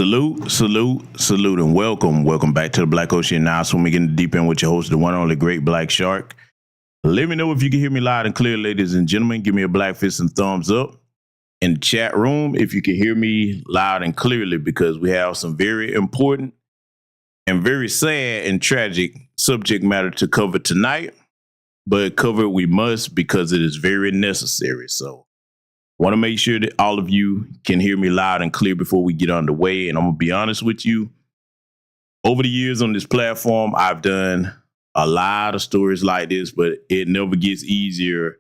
Salute, salute, salute, and welcome. Welcome back to the Black Ocean Now. So we getting deep in with your host, the one and only Great Black Shark. Let me know if you can hear me loud and clear, ladies and gentlemen. Give me a black fist and thumbs up in the chat room if you can hear me loud and clearly, because we have some very important and very sad and tragic subject matter to cover tonight. But cover it we must because it is very necessary. So want to make sure that all of you can hear me loud and clear before we get underway. And I'm going to be honest with you. Over the years on this platform, I've done a lot of stories like this, but it never gets easier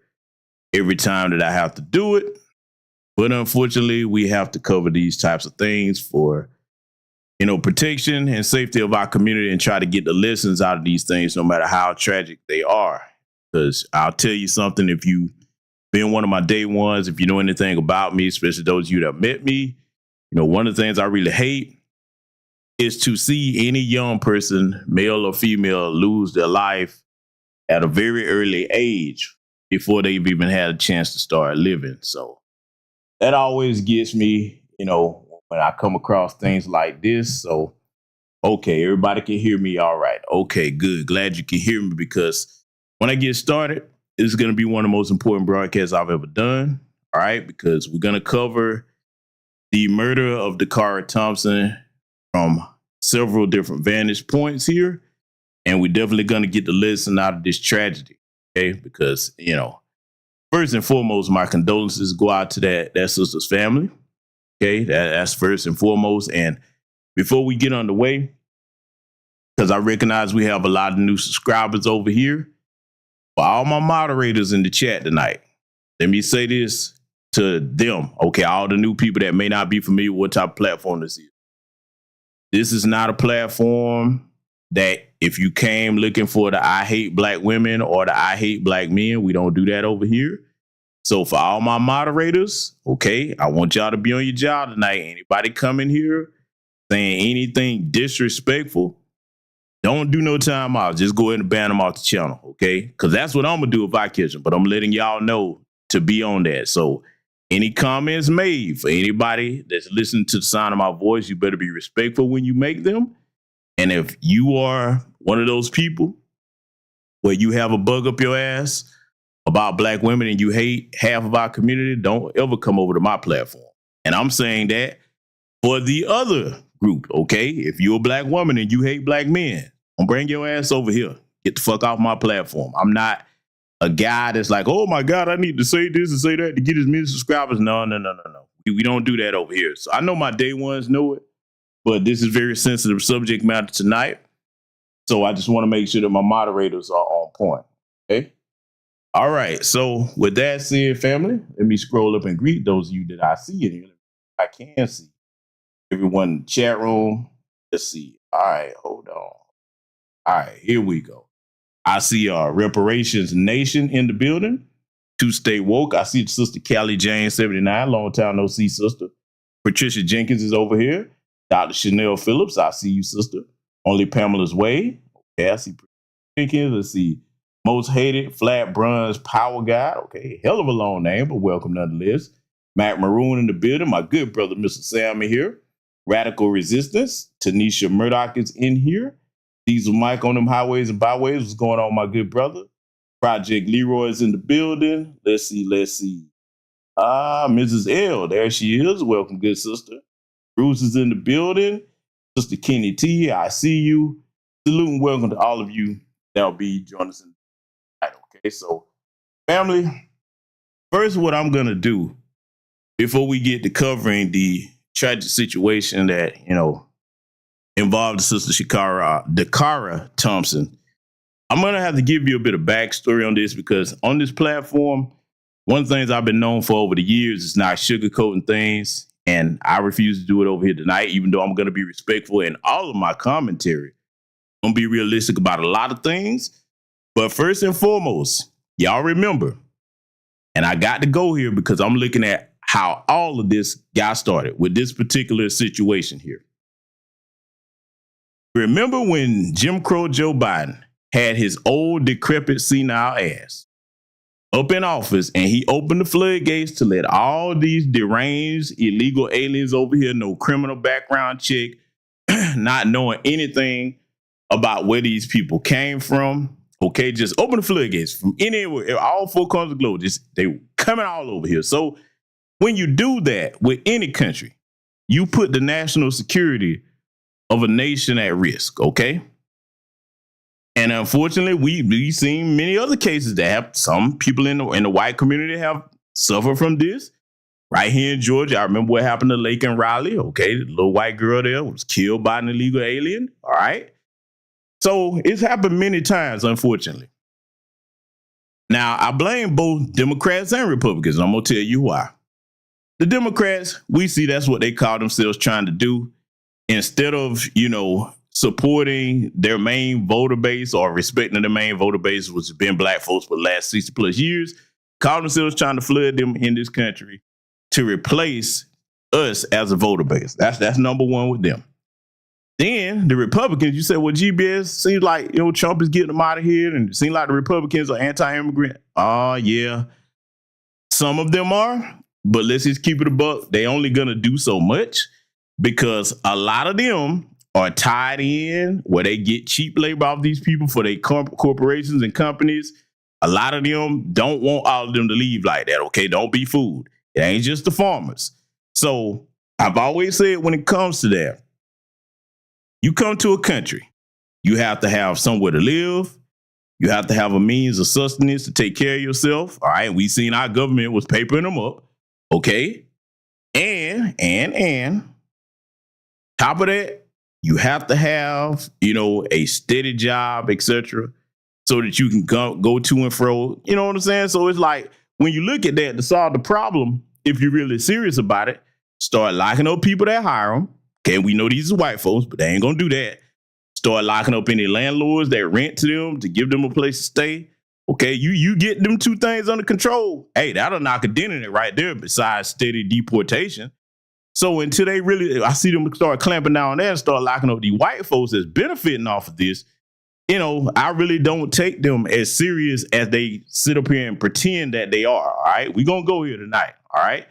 every time that I have to do it. But unfortunately, we have to cover these types of things for, protection and safety of our community and try to get the lessons out of these things, no matter how tragic they are. Because I'll tell you something, if you being one of my day ones, if you know anything about me, especially those of you that met me, one of the things I really hate is to see any young person, male or female, lose their life at a very early age before they've even had a chance to start living. So that always gets me, when I come across things like this. So, okay, everybody can hear me all right. Okay, good. Glad you can hear me, because when I get started, it's going to be one of the most important broadcasts I've ever done. All right, because we're going to cover the murder of Dacara Thompson from several different vantage points here. And we're definitely going to get the lesson out of this tragedy. Okay, because, first and foremost, my condolences go out to that sister's family. Okay, that's first and foremost. And before we get underway, because I recognize we have a lot of new subscribers over here, for all my moderators in the chat tonight, let me say this to them. Okay, all the new people that may not be familiar with what type of platform this is. This is not a platform that if you came looking for the I hate black women or the I hate black men, we don't do that over here. So for all my moderators, okay, I want y'all to be on your job tonight. Anybody come in here saying anything disrespectful, don't do no time out. Just go ahead and ban them off the channel, okay? Because that's what I'm going to do if I catch them. But I'm letting y'all know to be on that. So any comments made for anybody that's listening to the sound of my voice, you better be respectful when you make them. And if you are one of those people where you have a bug up your ass about black women and you hate half of our community, don't ever come over to my platform. And I'm saying that for the other group, okay? If you're a black woman and you hate black men, don't bring your ass over here. Get the fuck off my platform. I'm not a guy that's like, oh my God, I need to say this and say that to get as many subscribers. No. We don't do that over here. So I know my day ones know it, but this is very sensitive subject matter tonight. So I just want to make sure that my moderators are on point, okay? All right, so with that said, family, let me scroll up and greet those of you that I see in here. I can see everyone in the chat room. Let's see. All right, hold on. All right, here we go. I see Reparations Nation in the building. To stay woke, I see Sister Callie Jane 79. Long time no see, sister. Patricia Jenkins is over here. Dr. Chanel Phillips, I see you, sister. Only Pamela's Way. Okay, I see Jenkins. Let's see. Most Hated Flat Bronze Power Guy. Okay, hell of a long name, but welcome nonetheless. Mac Maroon in the building. My good brother, Mr. Sam, here. Radical Resistance. Tanisha Murdoch is in here. Diesel Mike on them highways and byways. What's going on, my good brother? Project Leroy is in the building. Let's see. Mrs. L, there she is. Welcome, good sister. Bruce is in the building. Sister Kenny T, I see you. Salute and welcome to all of you that'll be joining us in the night. Okay, so family, first what I'm going to do before we get to covering the tragic situation that, involved the sister Dacara Thompson, I'm going to have to give you a bit of backstory on this, because on this platform, one of the things I've been known for over the years is not sugarcoating things. And I refuse to do it over here tonight, even though I'm going to be respectful in all of my commentary. I'm going to be realistic about a lot of things. But first and foremost, y'all remember, and I got to go here because I'm looking at how all of this got started with this particular situation here. Remember when Jim Crow Joe Biden had his old, decrepit, senile ass up in office, and he opened the floodgates to let all these deranged illegal aliens over here, no criminal background check, not knowing anything about where these people came from. Okay, just open the floodgates from anywhere, all four corners of the globe. Just they coming all over here. So when you do that with any country, you put the national security of a nation at risk. Okay. And unfortunately, we've seen many other cases that have some people in the white community have suffered from this. Right here in Georgia, I remember what happened to Lake and Riley. Okay, the little white girl there was killed by an illegal alien. All right. So it's happened many times, unfortunately. Now, I blame both Democrats and Republicans. And I'm going to tell you why. The Democrats, we see that's what they call themselves trying to do. Instead of, supporting their main voter base or respecting their main voter base, which has been black folks for the last 60 plus years, call themselves trying to flood them in this country to replace us as a voter base. That's number one with them. Then the Republicans, you say, well, GBS seems like, Trump is getting them out of here, and it seems like the Republicans are anti-immigrant. Oh, yeah. Some of them are, but let's just keep it a buck. They only going to do so much because a lot of them are tied in where they get cheap labor off these people for their corporations and companies. A lot of them don't want all of them to leave like that, okay? Don't be fooled. It ain't just the farmers. So I've always said when it comes to that, you come to a country, you have to have somewhere to live. You have to have a means of sustenance to take care of yourself. All right. We seen our government was papering them up. Okay. And top of that, you have to have, a steady job, etc., so that you can go to and fro. You know what I'm saying? So it's like when you look at that to solve the problem, if you're really serious about it, start locking up people that hire them. Okay, we know these are white folks, but they ain't gonna do that. Start locking up any landlords that rent to them to give them a place to stay. Okay, you get them two things under control. Hey, that'll knock a dent in it right there. Besides steady deportation. So until they really, I see them start clamping down on that and start locking up the white folks that's benefiting off of this, I really don't take them as serious as they sit up here and pretend that they are. All right. We're going to go here tonight. All right.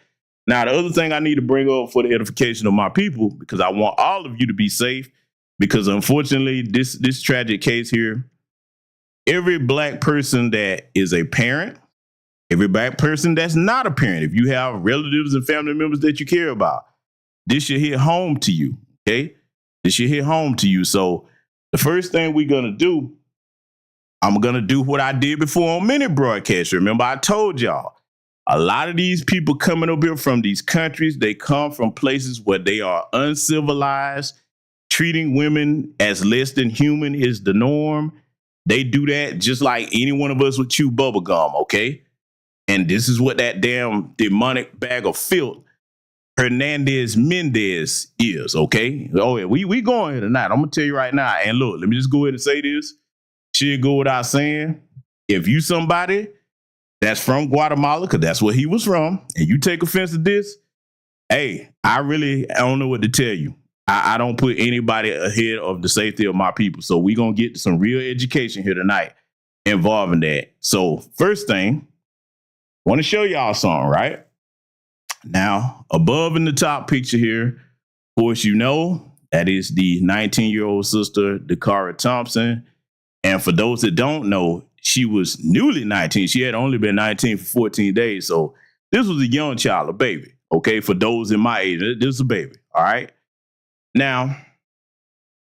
Now, the other thing I need to bring up for the edification of my people, because I want all of you to be safe, because unfortunately, this tragic case here, every black person that is a parent, every black person that's not a parent, if you have relatives and family members that you care about, this should hit home to you, okay? This should hit home to you. So the first thing we're going to do, I'm going to do what I did before on many broadcasts. Remember, I told y'all, a lot of these people coming up here from these countries, they come from places where they are uncivilized, treating women as less than human is the norm. They do that just like any one of us would chew bubble gum, okay? And this is what that damn demonic bag of filth Hernandez-Mendez is, okay? Oh, yeah, we going here tonight. I'm going to tell you right now. And look, let me just go ahead and say this. Should go without saying. If you somebody that's from Guatemala, because that's where he was from, and you take offense to this, hey, I don't know what to tell you. I don't put anybody ahead of the safety of my people. So we're going to get some real education here tonight involving that. So first thing, I want to show y'all something, right? Now, above in the top picture here, of course, that is the 19-year-old sister, Dacara Thompson. And for those that don't know, she was newly 19. She had only been 19 for 14 days. So this was a young child, a baby. Okay, for those in my age, this is a baby. All right. Now,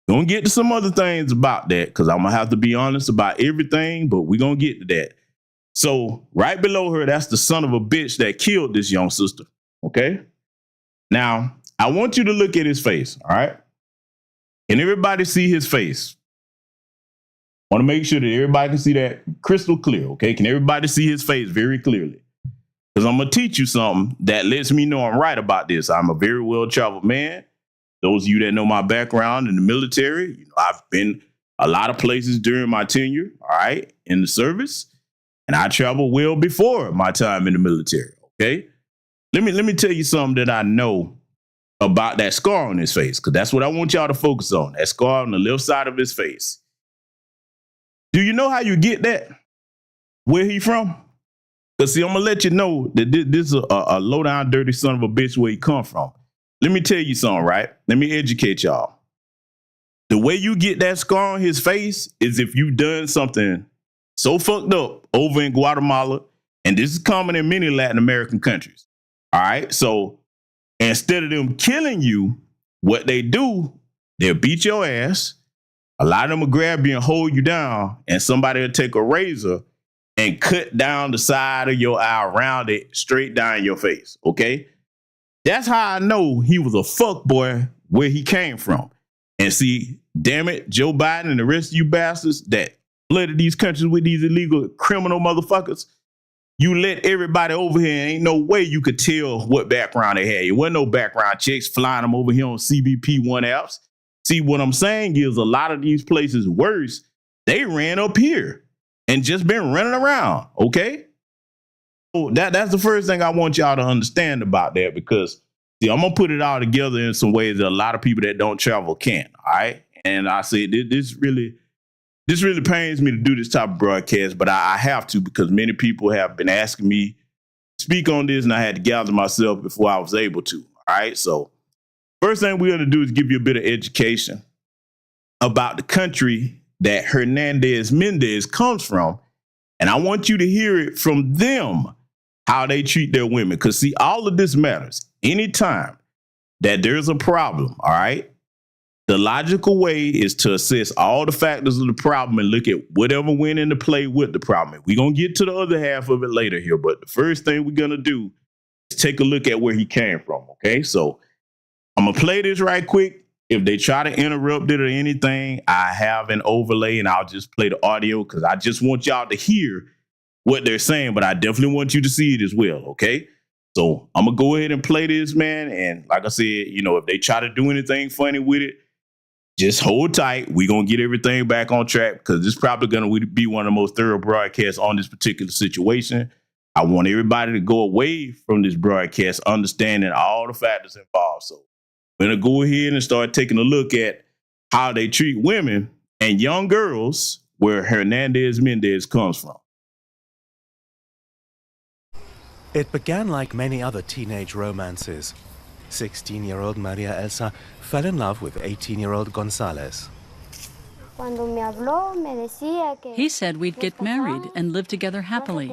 gonna get to some other things about that because I'm gonna have to be honest about everything, but we're gonna get to that. So right below her, that's the son of a bitch that killed this young sister. Okay. Now, I want you to look at his face. All right. Can everybody see his face? I want to make sure that everybody can see that crystal clear. Okay. Can everybody see his face very clearly? Because I'm going to teach you something that lets me know I'm right about this. I'm a very well-traveled man. Those of you that know my background in the military, I've been a lot of places during my tenure, all right, in the service. And I traveled well before my time in the military, okay? Let me tell you something that I know about that scar on his face, because that's what I want y'all to focus on, that scar on the left side of his face. Do you know how you get that? Where he from? Because, see, I'm going to let you know that this is a low-down, dirty son of a bitch where he come from. Let me tell you something, right? Let me educate y'all. The way you get that scar on his face is if you done something so fucked up over in Guatemala, and this is common in many Latin American countries. All right? So instead of them killing you, what they do, they'll beat your ass. A lot of them will grab you and hold you down, and somebody will take a razor and cut down the side of your eye around it, straight down your face, okay? That's how I know he was a fuck boy where he came from. And see, damn it, Joe Biden and the rest of you bastards that flooded these countries with these illegal criminal motherfuckers, you let everybody over here, ain't no way you could tell what background they had. There wasn't no background checks flying them over here on CBP-1 apps. See, what I'm saying is a lot of these places worse, they ran up here and just been running around, okay? So that's the first thing I want y'all to understand about that, because see, I'm gonna put it all together in some ways that a lot of people that don't travel can't, all right? And I say this really pains me to do this type of broadcast, but I have to, because many people have been asking me to speak on this, and I had to gather myself before I was able to, all right? So first thing we're gonna do is give you a bit of education about the country that Hernandez-Mendez comes from, and I want you to hear it from them, how they treat their women. Because, see, all of this matters. Anytime that there's a problem, all right, the logical way is to assess all the factors of the problem and look at whatever went into play with the problem. We're going to get to the other half of it later here, but the first thing we're going to do is take a look at where he came from, okay? So I'm going to play this right quick. If they try to interrupt it or anything, I have an overlay and I'll just play the audio because I just want y'all to hear what they're saying, but I definitely want you to see it as well, okay? So I'm going to go ahead and play this, man. And like I said, you know, if they try to do anything funny with it, just hold tight. We're going to get everything back on track because this is probably going to be one of the most thorough broadcasts on this particular situation. I want everybody to go away from this broadcast understanding all the factors involved. So we're going to go ahead and start taking a look at how they treat women and young girls where Hernandez-Mendez comes from. It began like many other teenage romances. 16-year-old Maria Elsa fell in love with 18-year-old Gonzalez. He said we'd get married and live together happily.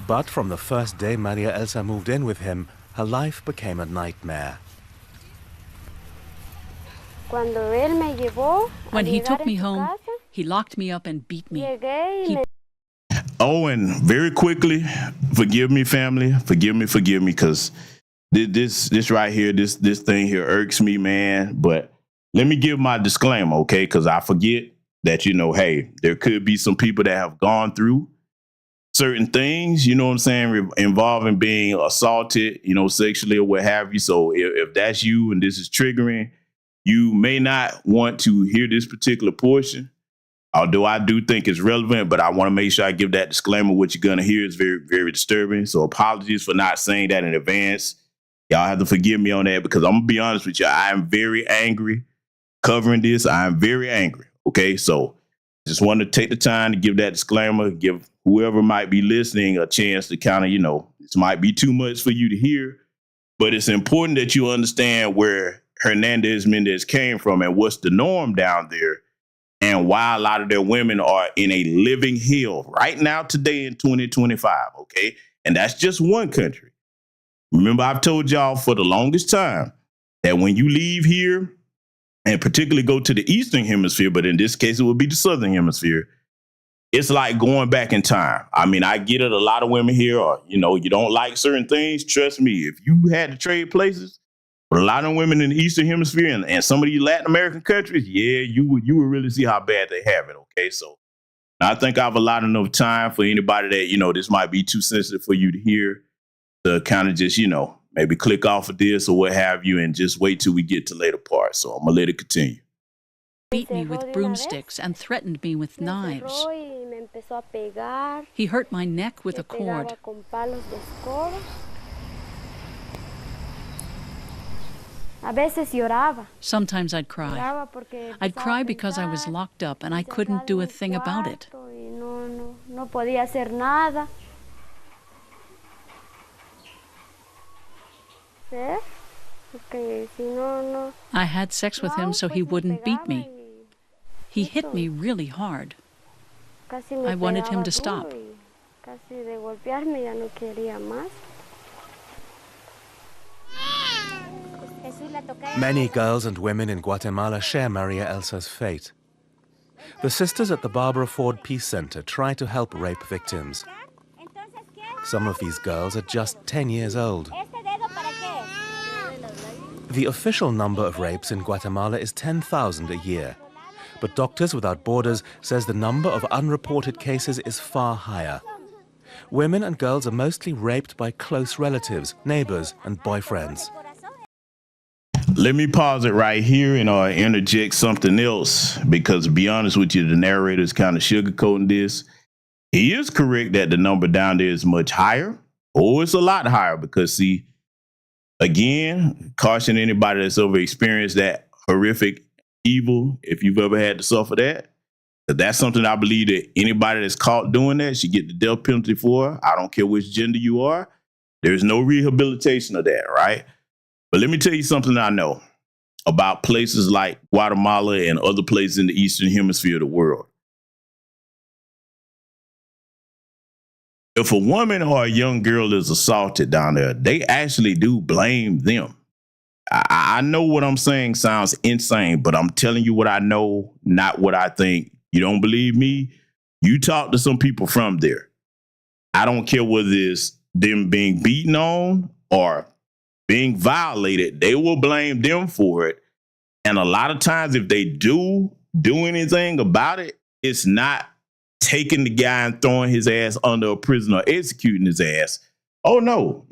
But from the first day Maria Elsa moved in with him, her life became a nightmare. When he took me home, he locked me up and beat me. Oh, and very quickly, forgive me, family. Forgive me, because this right here, this thing here irks me, man. But let me give my disclaimer, okay? Because I forget that, you know, hey, there could be some people that have gone through certain things, you know what I'm saying, involving being assaulted, you know, sexually or what have you. So if that's you and this is triggering, you may not want to hear this particular portion. Although I do think it's relevant, but I want to make sure I give that disclaimer. What you're going to hear is very, very disturbing. So apologies for not saying that in advance. Y'all have to forgive me on that because I'm going to be honest with you. I am very angry covering this. I am very angry. Okay, so just want to take the time to give that disclaimer, give whoever might be listening a chance to kind of, you know, this might be too much for you to hear, but it's important that you understand where Hernandez-Mendez came from and what's the norm down there. And why a lot of their women are in a living hell right now, today in 2025, okay? And that's just one country. Remember, I've told y'all for the longest time that when you leave here, and particularly go to the Eastern Hemisphere, but in this case, it would be the Southern Hemisphere, it's like going back in time. I mean, I get it, a lot of women here are, you know, you don't like certain things. Trust me, if you had to trade places, but a lot of women in the Eastern Hemisphere and some of these Latin American countries, yeah, you would really see how bad they have it, okay? So I think I've allotted enough time for anybody that, you know, this might be too sensitive for you to hear to kind of just, you know, maybe click off of this or what have you and just wait till we get to later parts. So I'm going to let it continue. Beat me with broomsticks and threatened me with knives. He hurt my neck with a cord. Sometimes I'd cry. I'd cry because I was locked up and I couldn't do a thing about it. No podía hacer nada. ¿Sí? Porque si no, no. I had sex with him so he wouldn't beat me. He hit me really hard. I wanted him to stop. Casi de golpearme ya no quería más. Many girls and women in Guatemala share Maria Elsa's fate. The sisters at the Barbara Ford Peace Center try to help rape victims. Some of these girls are just 10 years old. The official number of rapes in Guatemala is 10,000 a year. But Doctors Without Borders says the number of unreported cases is far higher. Women and girls are mostly raped by close relatives, neighbors, and boyfriends. Let me pause it right here and interject something else, because to be honest with you, the narrator is kind of sugarcoating this. He is correct that the number down there is much higher. Oh, it's a lot higher because, see, again, caution anybody that's ever experienced that horrific evil, if you've ever had to suffer that. That's something I believe that anybody that's caught doing that should get the death penalty for. I don't care which gender you are. There's no rehabilitation of that, right? But let me tell you something I know about places like Guatemala and other places in the Eastern Hemisphere of the world. If a woman or a young girl is assaulted down there, they actually do blame them. I know what I'm saying sounds insane, but I'm telling you what I know, not what I think. You don't believe me? You talk to some people from there. I don't care whether it's them being beaten on or being violated. They will blame them for it. And a lot of times if they do anything about it, it's not taking the guy and throwing his ass under a prison or executing his ass. Oh, no.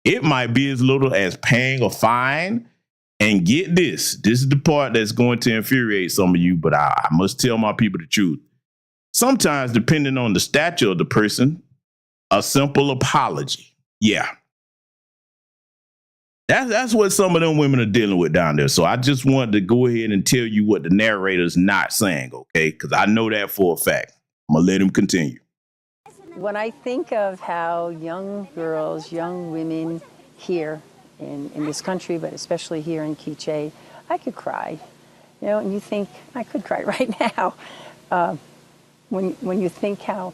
It might be as little as paying a fine. And get this. This is the part that's going to infuriate some of you, but I must tell my people the truth. Sometimes, depending on the stature of the person, a simple apology. Yeah. That's what some of them women are dealing with down there. So I just wanted to go ahead and tell you what the narrator's not saying, okay? Because I know that for a fact. I'm going to let him continue. When I think of how young girls, young women here in this country, but especially here in Quiche, I could cry. You know, and you think, I could cry right now. When you think how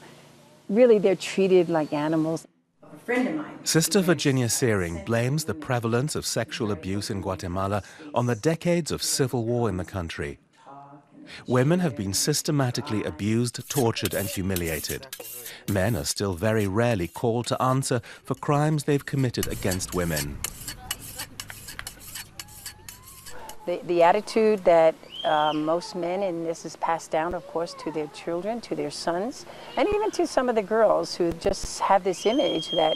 really they're treated like animals. A friend of mine. Sister Virginia Searing blames the prevalence of sexual abuse in Guatemala on the decades of civil war in the country. Women have been systematically abused, tortured, and humiliated. Men are still very rarely called to answer for crimes they've committed against women. The attitude that most men, and this is passed down, of course, to their children, to their sons, and even to some of the girls who just have this image that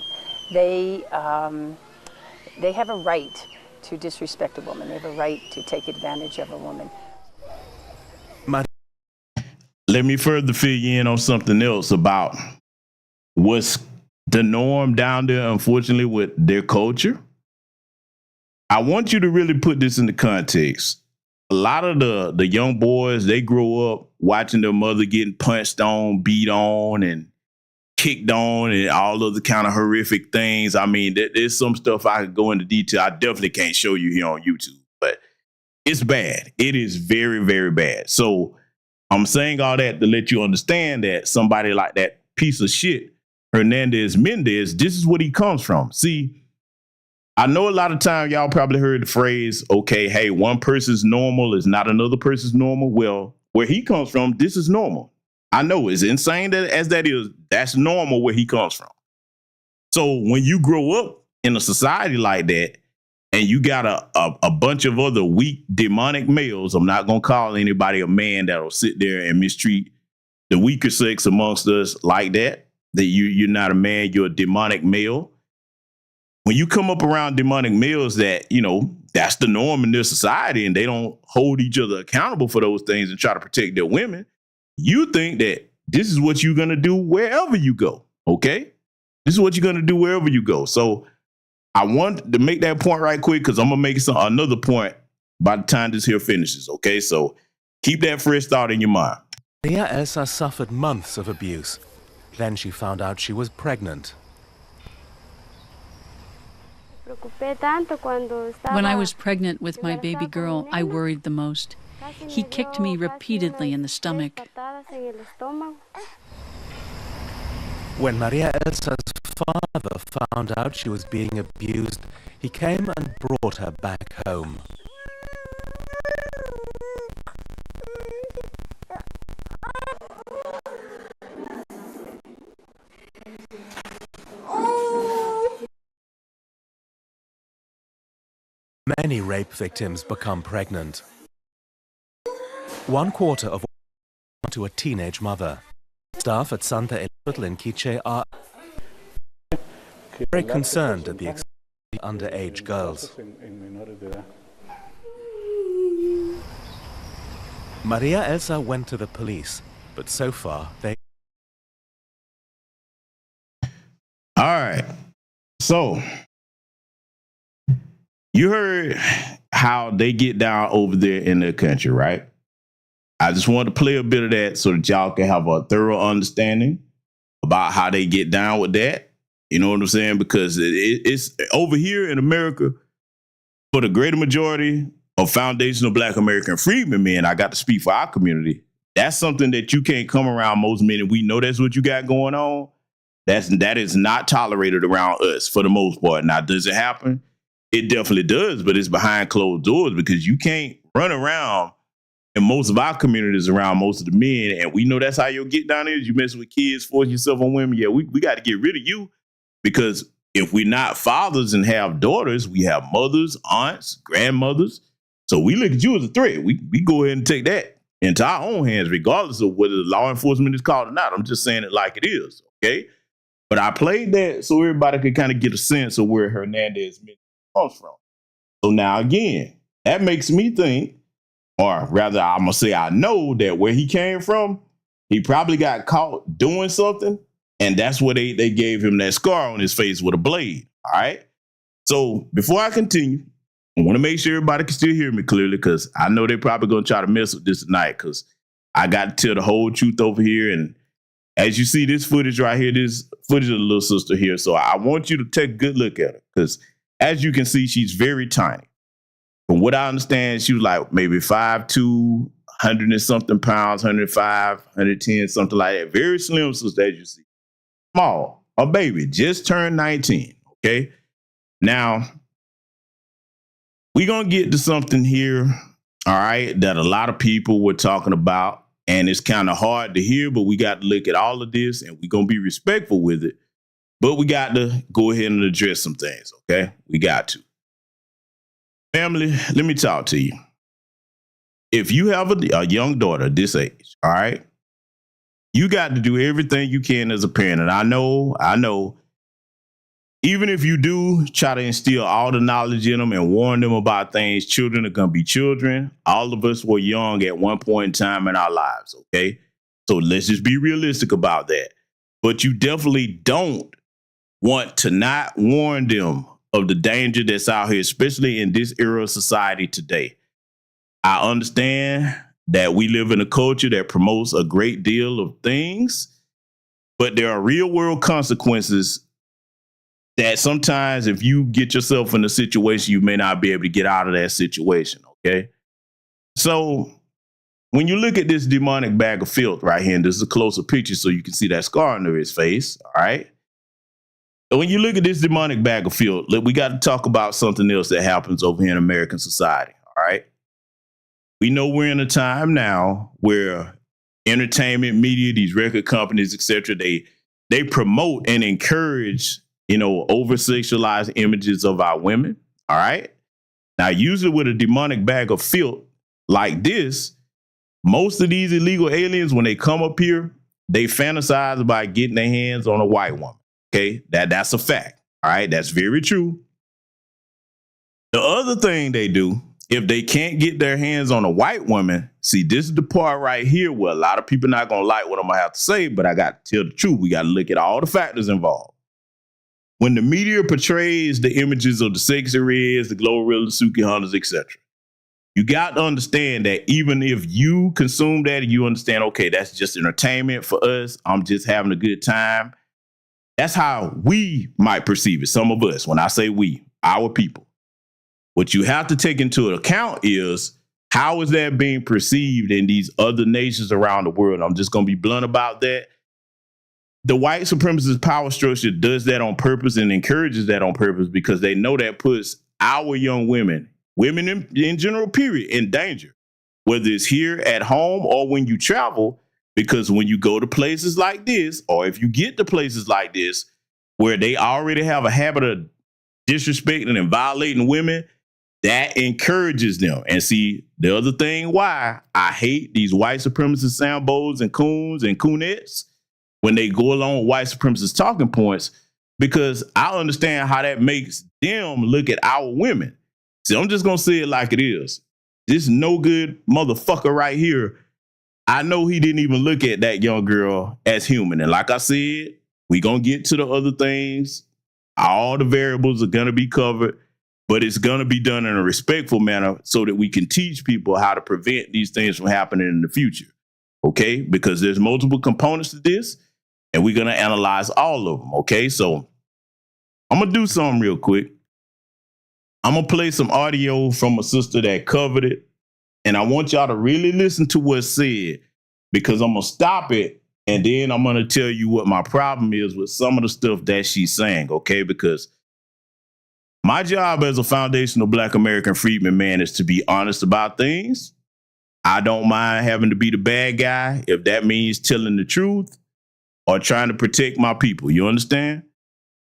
they have a right to disrespect a woman. They have a right to take advantage of a woman. Let me further fill you in on something else about what's the norm down there, unfortunately, with their culture. I want you to really put this into context. A lot of the young boys, they grow up watching their mother getting punched on, beat on, and kicked on, and all of the kind of horrific things. I mean, there's some stuff I could go into detail. I definitely can't show you here on YouTube, but it's bad. It is very, very bad. So I'm saying all that to let you understand that somebody like that piece of shit, Hernandez-Mendez, this is what he comes from. See, I know a lot of time y'all probably heard the phrase, okay, hey, one person's normal is not another person's normal. Well, where he comes from, this is normal. I know, as insane as that is, that's normal where he comes from. So when you grow up in a society like that, and you got a bunch of other weak, demonic males, I'm not going to call anybody a man that'll sit there and mistreat the weaker sex amongst us like that you're not a man, you're a demonic male. When you come up around demonic males that, you know, that's the norm in their society and they don't hold each other accountable for those things and try to protect their women, you think that this is what you're going to do wherever you go, okay? This is what you're going to do wherever you go. So I want to make that point right quick because I'm going to make another point by the time this here finishes, okay? So keep that fresh thought in your mind. Maria Elsa suffered months of abuse. Then she found out she was pregnant. When I was pregnant with my baby girl, I worried the most. He kicked me repeatedly in the stomach. When Maria Elsa's father found out she was being abused, he came and brought her back home. Many rape victims become pregnant. 1/4 of all to a teenage mother. Staff at Santa Hospital in Quiche are very concerned at the extent of underage girls. Maria Elsa went to the police, but so far they... All right. So you heard how they get down over there in their country, right? I just wanted to play a bit of that so that y'all can have a thorough understanding about how they get down with that. You know what I'm saying? Because it's over here in America, for the greater majority of foundational Black American freedmen men, I got to speak for our community. That's something that you can't come around most men, and we know that's what you got going on. That is not tolerated around us for the most part. Now, does it happen? It definitely does, but it's behind closed doors because you can't run around in most of our communities around most of the men, and we know that's how you'll get down is. You mess with kids, force yourself on women. Yeah, we got to get rid of you, because if we're not fathers and have daughters, we have mothers, aunts, grandmothers. So we look at you as a threat. We go ahead and take that into our own hands, regardless of whether the law enforcement is called or not. I'm just saying it like it is, okay? But I played that so everybody could kind of get a sense of where Hernandez-Mendez comes from. So now, again, that makes me think, or rather, I'm going to say I know that where he came from, he probably got caught doing something, and that's where they gave him that scar on his face with a blade, all right? So before I continue, I want to make sure everybody can still hear me clearly, because I know they're probably going to try to mess with this tonight, because I got to tell the whole truth over here. And as you see this footage right here, this footage of the little sister here, so I want you to take a good look at her, because as you can see, she's very tiny. From what I understand, she was like maybe 5'2", 100 and something pounds, 105, 110, something like that. Very slim sister, as you see. Small, a baby, just turned 19, okay? Now, we're going to get to something here, all right, that a lot of people were talking about, and it's kind of hard to hear, but we got to look at all of this, and we're going to be respectful with it, but we got to go ahead and address some things, okay? We got to. Family, let me talk to you. If you have a young daughter this age, all right, you got to do everything you can as a parent. And I know, even if you do try to instill all the knowledge in them and warn them about things, children are going to be children. All of us were young at one point in time in our lives, okay? So let's just be realistic about that. But you definitely don't want to not warn them of the danger that's out here, especially in this era of society today. I understand that we live in a culture that promotes a great deal of things, but there are real world consequences that sometimes if you get yourself in a situation, you may not be able to get out of that situation, okay? So when you look at this demonic bag of filth right here, and this is a closer picture so you can see that scar under his face, all right? When you look at this demonic bag of filth, look, we got to talk about something else that happens over here in American society, all right? We know we're in a time now where entertainment media, these record companies, et cetera, they promote and encourage, over-sexualized images of our women, all right? Now, usually with a demonic bag of filth like this, most of these illegal aliens, when they come up here, they fantasize about getting their hands on a white woman. Okay, that's a fact. All right, that's very true. The other thing they do, if they can't get their hands on a white woman, see, this is the part right here where a lot of people not going to like what I'm going to have to say, but I got to tell the truth. We got to look at all the factors involved. When the media portrays the images of the sexy reds, the Glorilla, the Suki Hunters, etc., You got to understand that even if you consume that and you understand, okay, that's just entertainment for us, I'm just having a good time. That's how we might perceive it. Some of us, when I say we, our people. What you have to take into account is how is that being perceived in these other nations around the world? I'm just going to be blunt about that. The white supremacist power structure does that on purpose and encourages that on purpose because they know that puts our young women in general, period, in danger, whether it's here at home or when you travel, because when you go to places like this, or if you get to places like this, where they already have a habit of disrespecting and violating women, that encourages them. And see, the other thing why I hate these white supremacist Sambos and coons and coonettes when they go along with white supremacist talking points, because I understand how that makes them look at our women. See, I'm just going to say it like it is. This no good motherfucker right here, I know he didn't even look at that young girl as human. And like I said, we going to get to the other things. All the variables are going to be covered, but it's going to be done in a respectful manner so that we can teach people how to prevent these things from happening in the future. Okay? Because there's multiple components to this, and we're going to analyze all of them. Okay? So I'm going to do something real quick. I'm going to play some audio from a sister that covered it. And I want y'all to really listen to what's said, because I'm going to stop it. And then I'm going to tell you what my problem is with some of the stuff that she's saying. Okay. Because my job as a foundational Black American freedman man is to be honest about things. I don't mind having to be the bad guy if that means telling the truth or trying to protect my people. You understand?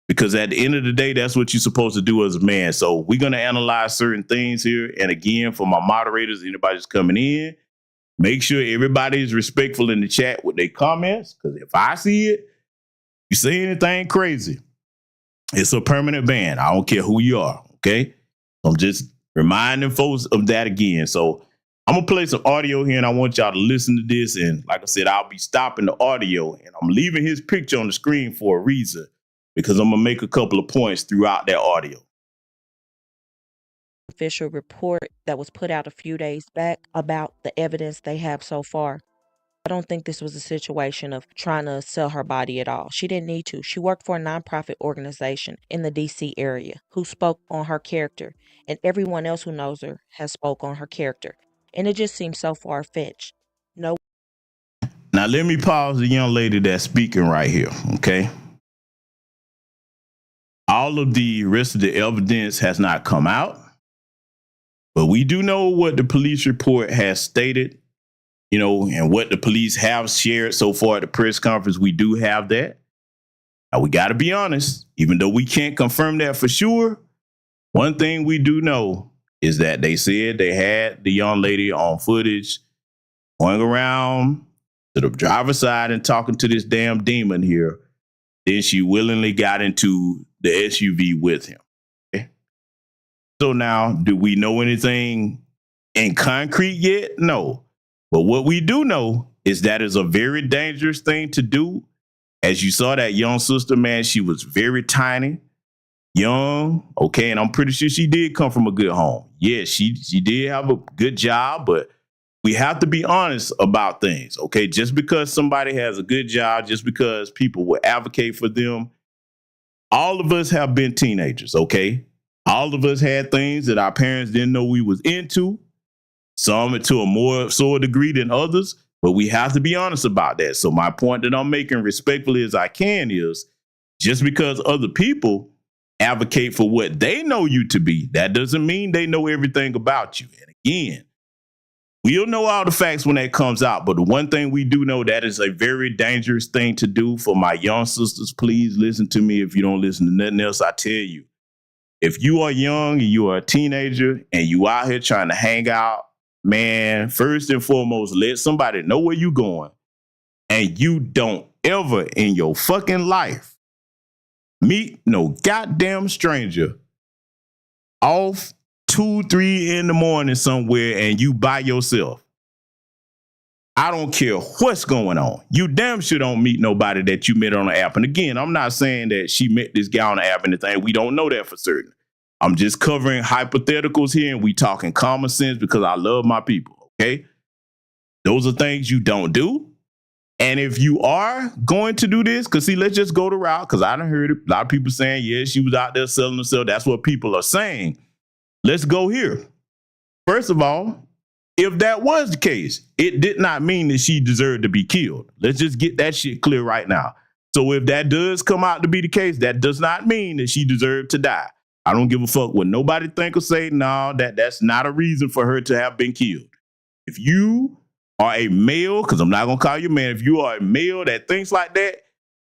Because at the end of the day, that's what you're supposed to do as a man. So we're going to analyze certain things here. And again, for my moderators, anybody that's coming in, make sure everybody is respectful in the chat with their comments. Because if I see it, you say anything crazy, it's a permanent ban. I don't care who you are. Okay. I'm just reminding folks of that again. So I'm going to play some audio here and I want y'all to listen to this. And like I said, I'll be stopping the audio and I'm leaving his picture on the screen for a reason, because I'm going to make a couple of points throughout that audio. Official report that was put out a few days back about the evidence they have so far. I don't think this was a situation of trying to sell her body at all. She didn't need to. She worked for a nonprofit organization in the DC area who spoke on her character, and everyone else who knows her has spoke on her character. And it just seems so far-fetched. No. Now, let me pause the young lady that's speaking right here, okay? All of the rest of the evidence has not come out, but we do know what the police report has stated, you know, and what the police have shared so far at the press conference. We do have that. Now, we got to be honest, even though we can't confirm that for sure, one thing we do know is that they said they had the young lady on footage going around to the driver's side and talking to this damn demon here. Then she willingly got into the SUV with him. Okay? So now, do we know anything in concrete yet? No. But what we do know is that is a very dangerous thing to do. As you saw that young sister, man, she was very tiny, young, okay, and I'm pretty sure she did come from a good home. Yeah, she did have a good job, but we have to be honest about things, okay? Just because somebody has a good job, just because people will advocate for them, all of us have been teenagers, okay? All of us had things that our parents didn't know we was into, some to a more so a degree than others, but we have to be honest about that. So my point that I'm making respectfully as I can is, just because other people advocate for what they know you to be, that doesn't mean they know everything about you. And again, we'll know all the facts when that comes out, but the one thing we do know, that is a very dangerous thing to do. For my young sisters, please listen to me. If you don't listen to nothing else I tell you, if you are young and you are a teenager and you out here trying to hang out, man, first and foremost, let somebody know where you going. And you don't ever in your fucking life meet no goddamn stranger off 2-3 in the morning somewhere and you by yourself. I don't care what's going on. You damn sure don't meet nobody that you met on the app. And again, I'm not saying that she met this guy on the app and the thing. We don't know that for certain. I'm just covering hypotheticals here, and we talking common sense because I love my people, okay? Those are things you don't do. And if you are going to do this, because see, let's just go the route, because I done heard a lot of people saying, yeah, she was out there selling herself. That's what people are saying. Let's go here. First of all, if that was the case, it did not mean that she deserved to be killed. Let's just get that shit clear right now. So if that does come out to be the case, that does not mean that she deserved to die. I don't give a fuck what nobody think or say. No, that's not a reason for her to have been killed. If you are a male, because I'm not going to call you a man, if you are a male that thinks like that,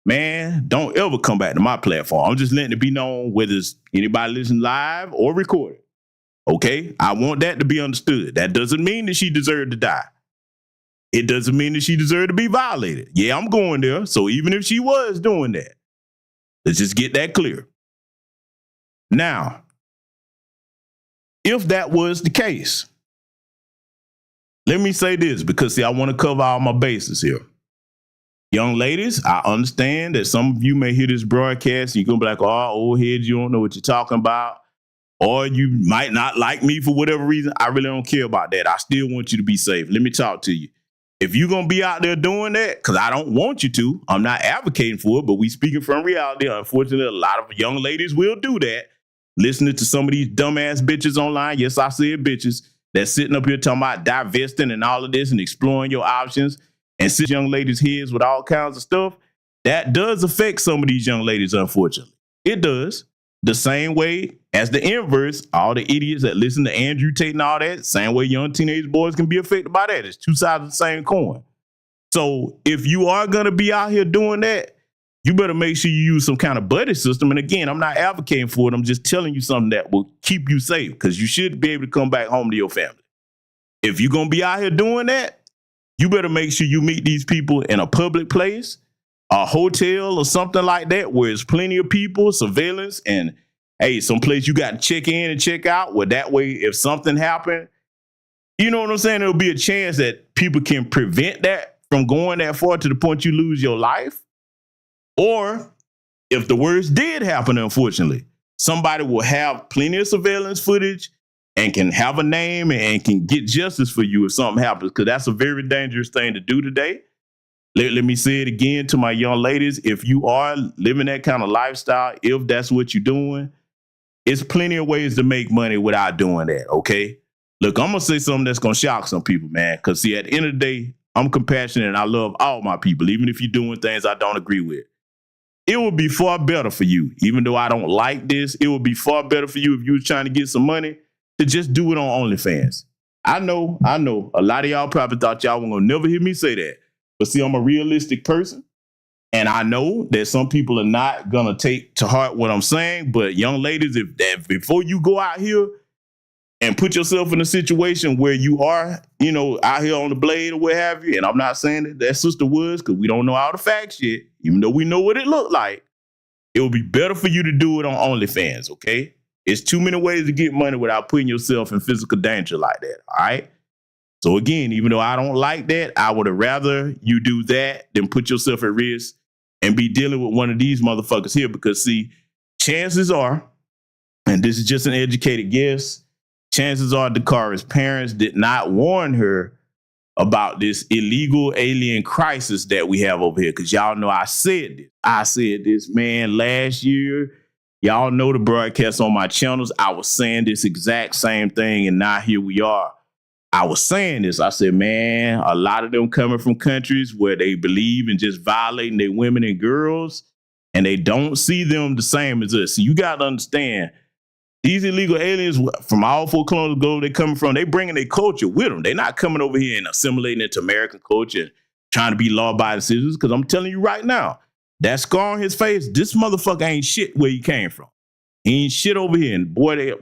man, don't ever come back to my platform. I'm just letting it be known whether it's anybody listening live or recorded. Okay? I want that to be understood. That doesn't mean that she deserved to die. It doesn't mean that she deserved to be violated. Yeah, I'm going there. So even if she was doing that, let's just get that clear. Now, if that was the case, let me say this, because see, I want to cover all my bases here. Young ladies, I understand that some of you may hear this broadcast and you're going to be like, oh, old head, you don't know what you're talking about. Or you might not like me for whatever reason. I really don't care about that. I still want you to be safe. Let me talk to you. If you're going to be out there doing that, because I don't want you to, I'm not advocating for it, but we speaking from reality. Unfortunately, a lot of young ladies will do that. Listening to some of these dumbass bitches online. Yes, I said bitches. That's sitting up here talking about divesting and all of this and exploring your options and sit young ladies' heads with all kinds of stuff. That does affect some of these young ladies, unfortunately. It does. The same way as the inverse, all the idiots that listen to Andrew Tate and all that, same way young teenage boys can be affected by that. It's two sides of the same coin. So if you are going to be out here doing that, you better make sure you use some kind of buddy system. And again, I'm not advocating for it. I'm just telling you something that will keep you safe, because you should be able to come back home to your family. If you're going to be out here doing that, you better make sure you meet these people in a public place, a hotel or something like that, where there's plenty of people, surveillance, and hey, someplace you got to check in and check out, where that way, if something happened, you know what I'm saying? There'll be a chance that people can prevent that from going that far to the point you lose your life. Or if the worst did happen, unfortunately, somebody will have plenty of surveillance footage and can have a name and can get justice for you if something happens, because that's a very dangerous thing to do today. Let me say it again to my young ladies. If you are living that kind of lifestyle, if that's what you're doing, it's plenty of ways to make money without doing that, okay? Look, I'm going to say something that's going to shock some people, man, because see, at the end of the day, I'm compassionate and I love all my people, even if you're doing things I don't agree with. It would be far better for you, even though I don't like this, it would be far better for you if you were trying to get some money to just do it on OnlyFans. I know. A lot of y'all probably thought y'all were going to never hear me say that. But see, I'm a realistic person. And I know that some people are not going to take to heart what I'm saying. But young ladies, if before you go out here and put yourself in a situation where you are, out here on the blade or what have you, and I'm not saying that sister was, because we don't know all the facts yet, even though we know what it looked like, it would be better for you to do it on OnlyFans, okay? It's too many ways to get money without putting yourself in physical danger like that, all right? So again, even though I don't like that, I would have rather you do that than put yourself at risk and be dealing with one of these motherfuckers here, because see, chances are, and this is just an educated guess, chances are Dacara's parents did not warn her about this illegal alien crisis that we have over here. Because y'all know I said this, man, last year. Y'all know the broadcast on my channels. I was saying this exact same thing, and now here we are. I was saying this. I said, man, a lot of them coming from countries where they believe in just violating their women and girls, and they don't see them the same as us. So you got to understand, these illegal aliens from all four colonial globe they coming from, they bringing their culture with them. They're not coming over here and assimilating into American culture and trying to be law-abiding citizens, because I'm telling you right now, that scar on his face, this motherfucker ain't shit where he came from. He ain't shit over here. And boy, you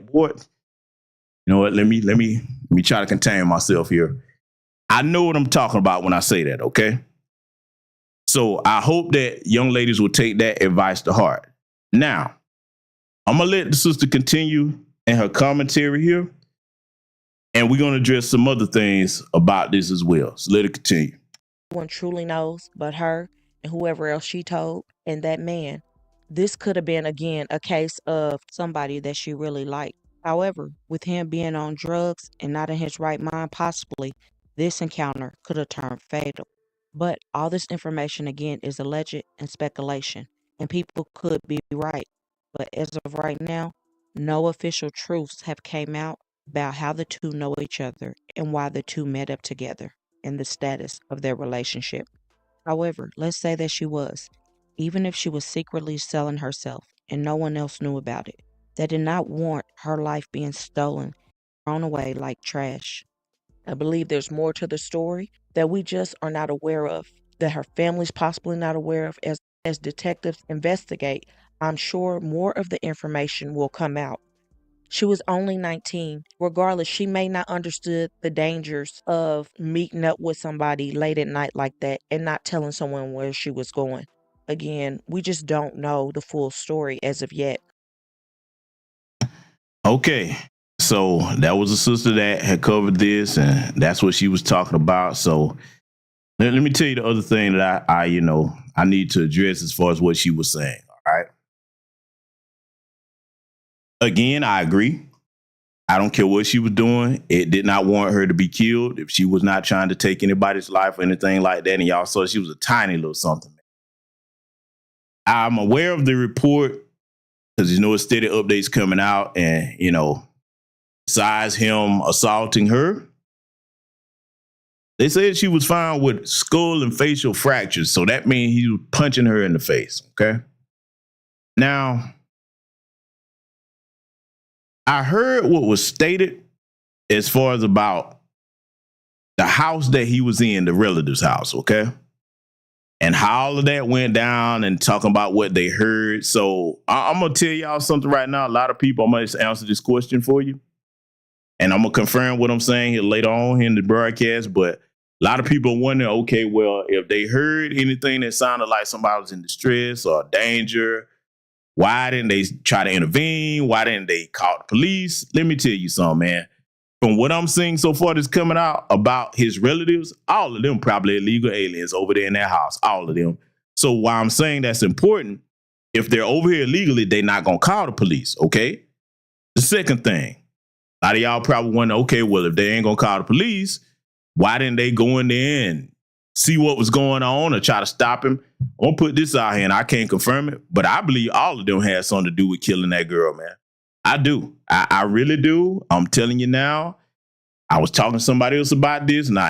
know what? Let me try to contain myself here. I know what I'm talking about when I say that, okay? So I hope that young ladies will take that advice to heart. Now, I'm going to let the sister continue in her commentary here, and we're going to address some other things about this as well. So let it continue. No one truly knows but her and whoever else she told and that man. This could have been, again, a case of somebody that she really liked. However, with him being on drugs and not in his right mind, possibly, this encounter could have turned fatal. But all this information, again, is alleged and speculation, and people could be right. But as of right now, no official truths have came out about how the two know each other and why the two met up together and the status of their relationship. However, let's say that she was, even if she was secretly selling herself and no one else knew about it, that did not warrant her life being stolen, thrown away like trash. I believe there's more to the story that we just are not aware of, that her family's possibly not aware of. As detectives investigate, I'm sure more of the information will come out. She was only 19. Regardless, she may not understood the dangers of meeting up with somebody late at night like that and not telling someone where she was going. Again, we just don't know the full story as of yet. Okay. So that was a sister that had covered this, and that's what she was talking about. So let me tell you the other thing that I need to address as far as what she was saying. All right. Again, I agree. I don't care what she was doing. It did not warrant her to be killed. If she was not trying to take anybody's life or anything like that, and y'all saw she was a tiny little something. I'm aware of the report because, it's steady updates coming out, and, besides him assaulting her, they said she was found with skull and facial fractures. So that means he was punching her in the face. Okay. Now, I heard what was stated as far as about the house that he was in, the relative's house, okay? And how all of that went down and talking about what they heard. So I'm going to tell y'all something right now. A lot of people, I'm going to answer this question for you. And I'm going to confirm what I'm saying here later on in the broadcast. But a lot of people wonder, okay, well, if they heard anything that sounded like somebody was in distress or danger, why didn't they try to intervene? Why didn't they call the police? Let me tell you something, man. From what I'm seeing so far that's coming out about his relatives, all of them probably illegal aliens over there in that house, all of them. So why I'm saying that's important, if they're over here illegally, they're not going to call the police, okay? The second thing, a lot of y'all probably wonder, okay, well, if they ain't going to call the police, why didn't they go in there and see what was going on or try to stop him? I'm going to put this out here, and I can't confirm it, but I believe all of them had something to do with killing that girl, man. I do. I really do. I'm telling you now. I was talking to somebody else about this. Now,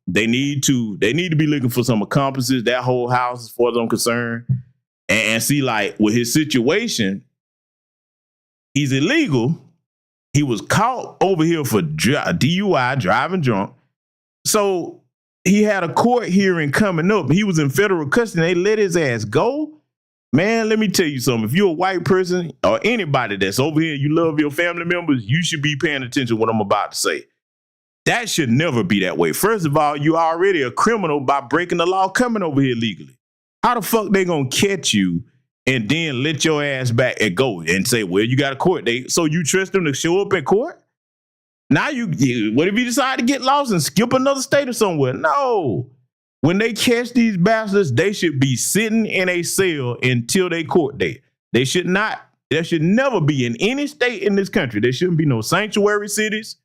they need to be looking for some accomplices, that whole house, as far as I'm concerned. And see, like, with his situation, he's illegal. He was caught over here for DUI, driving drunk. So he had a court hearing coming up. He was in federal custody. They let his ass go. Man, let me tell you something. If you're a white person or anybody that's over here, you love your family members, you should be paying attention to what I'm about to say. That should never be that way. First of all, you're already a criminal by breaking the law coming over here legally. How the fuck they gonna catch you and then let your ass back and go and say, well, you got a court date. So you trust them to show up in court? Now what if you decide to get lost and skip another state or somewhere? No. When they catch these bastards, they should be sitting in a cell until they court date. There should never be in any state in this country. There shouldn't be no sanctuary cities.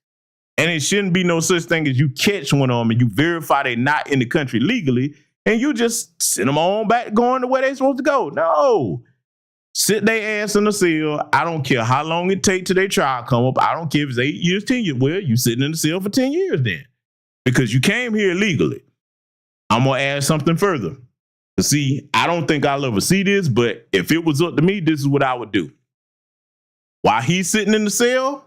And it shouldn't be no such thing as you catch one of them and you verify they're not in the country legally and you just send them on back going to where they're supposed to go. No. Sit their ass in the cell. I don't care how long it takes till their trial come up. I don't care if it's 8 years, 10 years. Well, you sitting in the cell for 10 years then because you came here illegally. I'm going to add something further. See, I don't think I'll ever see this, but if it was up to me, this is what I would do. While he's sitting in the cell,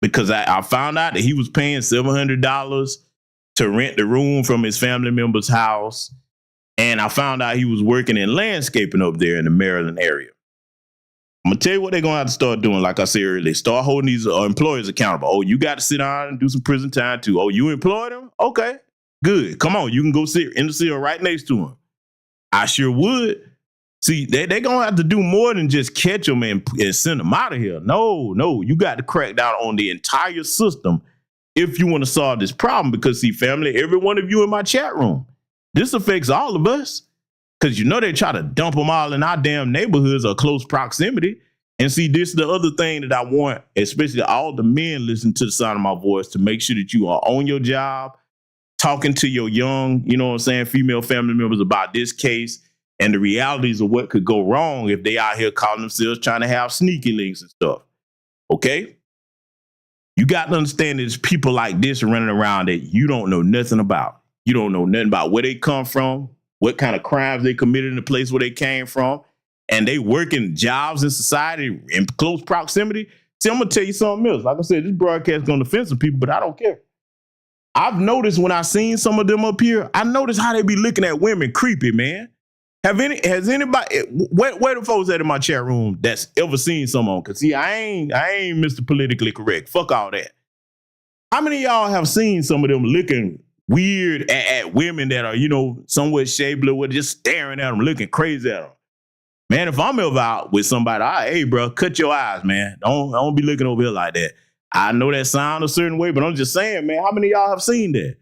because I found out that he was paying $700 to rent the room from his family member's house. And I found out he was working in landscaping up there in the Maryland area. I'm going to tell you what they're going to have to start doing. Like I said earlier, start holding these employers accountable. Oh, you got to sit down and do some prison time too. Oh, you employed him? Okay, good. Come on, you can go sit in the cell right next to him. I sure would. See, they're going to have to do more than just catch them and send them out of here. No, you got to crack down on the entire system if you want to solve this problem. Because, see, family, every one of you in my chat room, this affects all of us. Because you know they try to dump them all in our damn neighborhoods or close proximity. And see, this is the other thing that I want, especially all the men listening to the sound of my voice, to make sure that you are on your job, talking to your young, you know what I'm saying, female family members about this case and the realities of what could go wrong if they out here calling themselves trying to have sneaky links and stuff. Okay? You got to understand there's people like this running around that you don't know nothing about. You don't know nothing about where they come from, what kind of crimes they committed in the place where they came from, and they working jobs in society in close proximity. See, I'm going to tell you something else. Like I said, this broadcast is going to offend some people, but I don't care. I've noticed when I seen some of them up here, I noticed how they be looking at women creepy, man. Has anybody, where the folks at in my chat room that's ever seen someone? Because see, I ain't Mr. Politically Correct. Fuck all that. How many of y'all have seen some of them looking weird at women that are, you know, somewhat shapely, with just staring at them, looking crazy at them? Man, if I'm ever out with somebody, hey, bro, cut your eyes, man. Don't be looking over here like that. I know that sound a certain way, but I'm just saying, man, how many of y'all have seen that?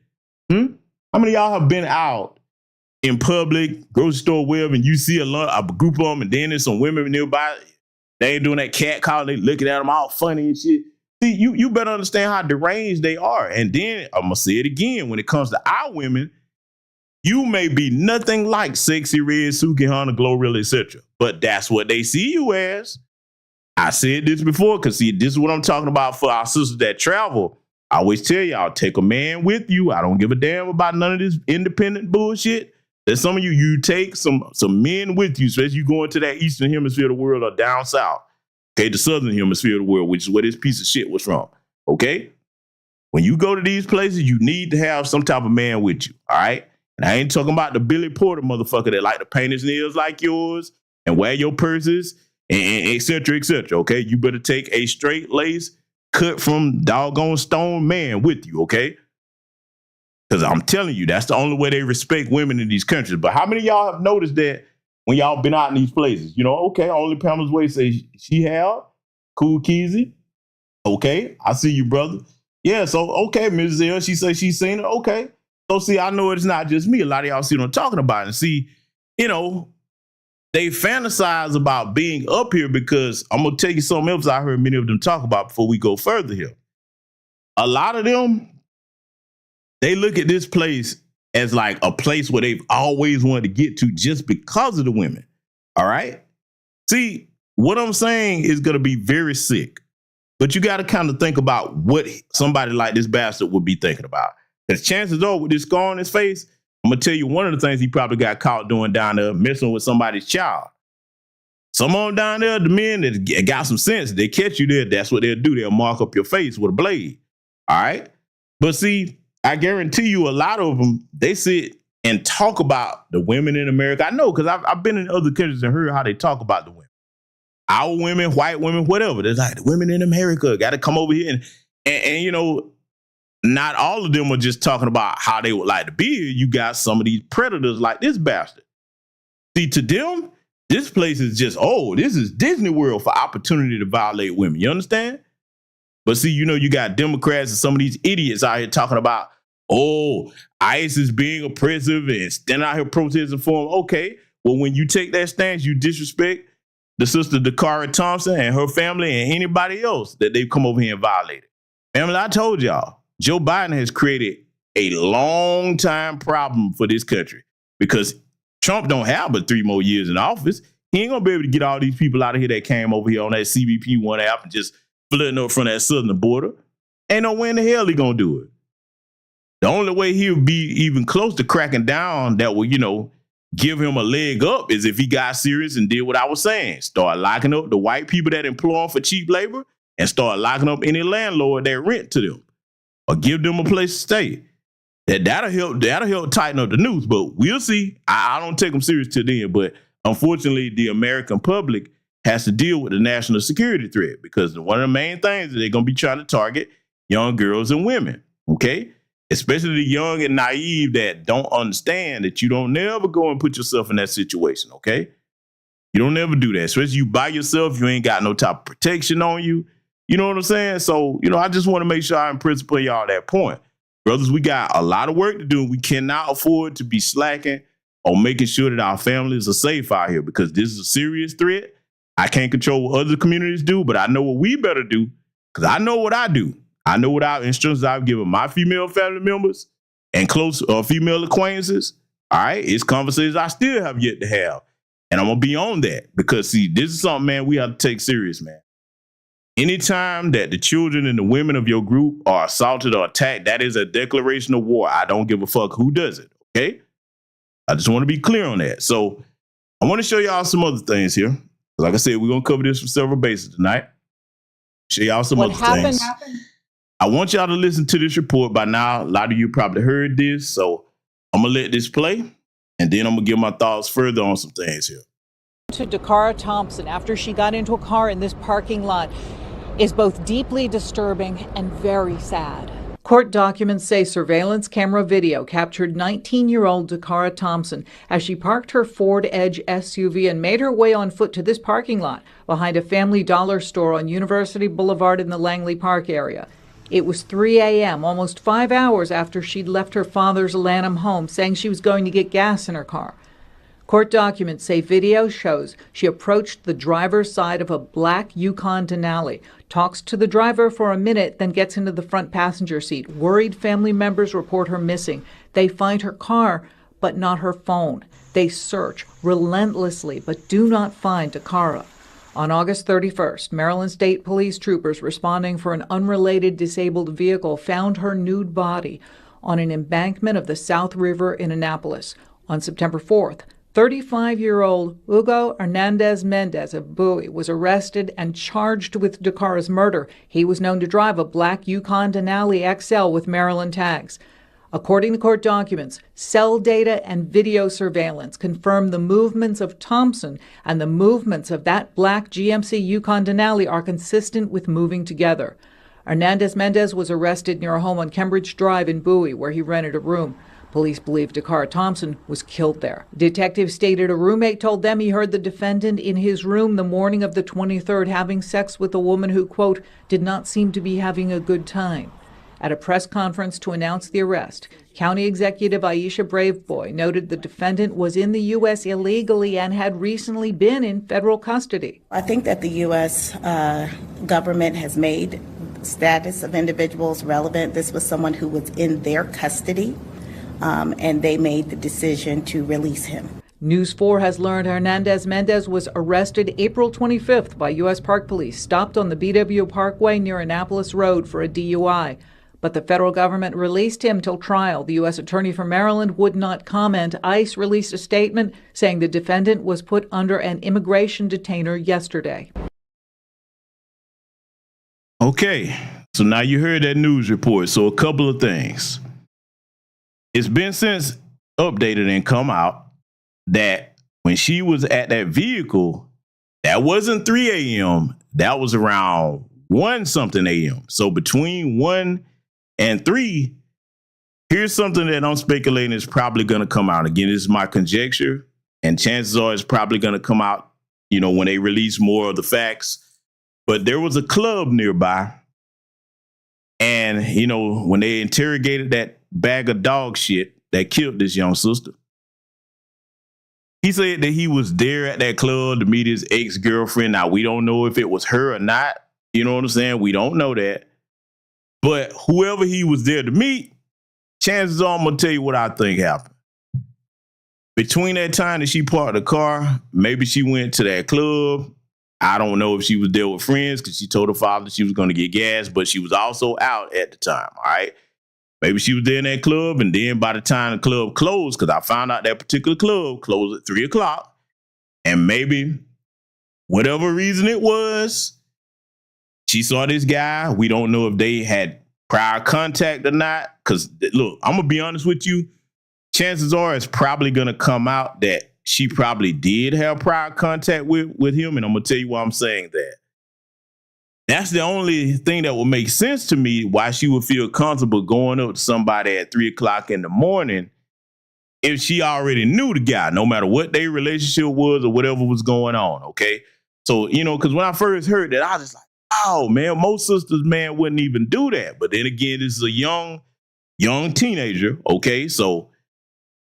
How many of y'all have been out in public, grocery store, wherever, and you see a group of them, and then there's some women nearby, they ain't doing that cat call, they looking at them all funny and shit. See, you better understand how deranged they are. And then, I'm going to say it again, when it comes to our women, you may be nothing like Sexy Red, Suki Hunter, Glorilla, etc. But that's what they see you as. I said this before, because see, this is what I'm talking about for our sisters that travel. I always tell y'all, take a man with you. I don't give a damn about none of this independent bullshit. There's some of you take some men with you, especially you going to that eastern hemisphere of the world or down south. Okay, the southern hemisphere of the world, which is where this piece of shit was from. Okay? When you go to these places, you need to have some type of man with you. All right? And I ain't talking about the Billy Porter motherfucker that like to paint his nails like yours and wear your purses and et cetera, et cetera. Okay? You better take a straight lace cut from doggone stone man with you. Okay? Because I'm telling you, that's the only way they respect women in these countries. But how many of y'all have noticed that when y'all been out in these places? You know, okay, only Pamela's Way say she have. Cool Keezy. Okay, I see you, brother. Yeah, so, okay, Mrs. L, she says she's seen it. Okay. So, see, I know it's not just me. A lot of y'all see what I'm talking about. And see, you know, they fantasize about being up here because I'm going to tell you something else I heard many of them talk about before we go further here. A lot of them, they look at this place as like a place where they've always wanted to get to just because of the women. All right? See, what I'm saying is going to be very sick. But you got to kind of think about what somebody like this bastard would be thinking about. Because chances are, with this scar on his face, I'm going to tell you one of the things he probably got caught doing down there, messing with somebody's child. Some of them down there, the men that got some sense, they catch you there, that's what they'll do. They'll mark up your face with a blade. All right? But see, I guarantee you a lot of them, they sit and talk about the women in America. I know, because I've been in other countries and heard how they talk about the women. Our women, white women, whatever. They're like, the women in America got to come over here. And, you know, not all of them are just talking about how they would like to be here. You got some of these predators like this bastard. See, to them, this place is just, this is Disney World for opportunity to violate women. You understand? But see, you know, you got Democrats and some of these idiots out here talking about, ICE is being oppressive and standing out here protesting for them. Okay, well, when you take that stance, you disrespect the sister Dacara Thompson and her family and anybody else that they've come over here and violated. Family, I told y'all, Joe Biden has created a long time problem for this country because Trump don't have but 3 more years in office. He ain't gonna be able to get all these people out of here that came over here on that CBP One app and just flitting up from that southern border. Ain't no way in the hell he gonna do it. The only way he'll be even close to cracking down that will, you know, give him a leg up is if he got serious and did what I was saying. Start locking up the white people that employ him for cheap labor and start locking up any landlord that rent to them or give them a place to stay. That'll help tighten up the news, but we'll see. I don't take them serious till then, but unfortunately, the American public has to deal with the national security threat because one of the main things is they're going to be trying to target young girls and women, okay? Especially the young and naive that don't understand that you don't never go and put yourself in that situation, okay? You don't never do that. Especially you by yourself, you ain't got no type of protection on you. You know what I'm saying? So, you know, I just want to make sure I impress upon y'all that point. Brothers, we got a lot of work to do. We cannot afford to be slacking on making sure that our families are safe out here, because this is a serious threat. I can't control what other communities do, but I know what we better do, because I know what I do. I know what our instructions I've given my female family members and close female acquaintances. All right, it's conversations I still have yet to have. And I'm going to be on that, because, see, this is something, man, we have to take serious, man. Anytime that the children and the women of your group are assaulted or attacked, that is a declaration of war. I don't give a fuck who does it, okay? I just want to be clear on that. So I want to show y'all some other things here. Like I said, we're going to cover this from several bases tonight. Show y'all some other things. I want y'all to listen to this report. By now, a lot of you probably heard this, so I'm going to let this play, and then I'm going to give my thoughts further on some things here. To Dacara Thompson after she got into a car in this parking lot is both deeply disturbing and very sad. Court documents say surveillance camera video captured 19-year-old Dacara Thompson as she parked her Ford Edge SUV and made her way on foot to this parking lot behind a Family Dollar store on University Boulevard in the Langley Park area. It was 3 a.m., almost 5 hours after she'd left her father's Lanham home, saying she was going to get gas in her car. Court documents say video shows she approached the driver's side of a black Yukon Denali, talks to the driver for a minute, then gets into the front passenger seat. Worried family members report her missing. They find her car, but not her phone. They search relentlessly, but do not find Dacara. On August 31st, Maryland State Police troopers responding for an unrelated disabled vehicle found her nude body on an embankment of the South River in Annapolis. On September 4th, 35-year-old Hugo Hernandez-Mendez of Bowie was arrested and charged with Dacara's murder. He was known to drive a black Yukon Denali XL with Maryland tags. According to court documents, cell data and video surveillance confirm the movements of Thompson and the movements of that black GMC Yukon Denali are consistent with moving together. Hernandez-Mendez was arrested near a home on Cambridge Drive in Bowie, where he rented a room. Police believe Dacara Thompson was killed there. Detectives stated a roommate told them he heard the defendant in his room the morning of the 23rd having sex with a woman who, quote, did not seem to be having a good time. At a press conference to announce the arrest, County Executive Aisha Braveboy noted the defendant was in the U.S. illegally and had recently been in federal custody. I think that the U.S. Government has made status of individuals relevant. This was someone who was in their custody. And they made the decision to release him. News 4 has learned Hernandez-Mendez was arrested April 25th by U.S. Park Police, stopped on the BW Parkway near Annapolis Road for a DUI. But the federal government released him till trial. The U.S. Attorney for Maryland would not comment. ICE released a statement saying the defendant was put under an immigration detainer yesterday. Okay, so now you heard that news report. So a couple of things. It's been since updated and come out that when she was at that vehicle, that wasn't 3 a.m. That was around 1-something a.m. So between 1 and 3, here's something that I'm speculating is probably going to come out. Again, this is my conjecture, and chances are it's probably going to come out, you know, when they release more of the facts. But there was a club nearby, and, you know, when they interrogated that bag of dog shit that killed this young sister, he said that he was there at that club to meet his ex-girlfriend. Now, we don't know if it was her or not. You know what I'm saying? We don't know that. But whoever he was there to meet, chances are I'm going to tell you what I think happened. Between that time that she parked the car, maybe she went to that club. I don't know if she was there with friends because she told her father she was going to get gas, but she was also out at the time, all right? Maybe she was there in that club, and then by the time the club closed, because I found out that particular club closed at 3 o'clock, and maybe whatever reason it was, she saw this guy. We don't know if they had prior contact or not, because, look, I'm going to be honest with you. Chances are it's probably going to come out that she probably did have prior contact with him, and I'm going to tell you why I'm saying that. That's the only thing that would make sense to me why she would feel comfortable going up to somebody at 3 o'clock in the morning if she already knew the guy, no matter what their relationship was or whatever was going on, okay? So, you know, because when I first heard that, I was just like, oh, man, most sisters, man, wouldn't even do that. But then again, this is a young teenager, okay? So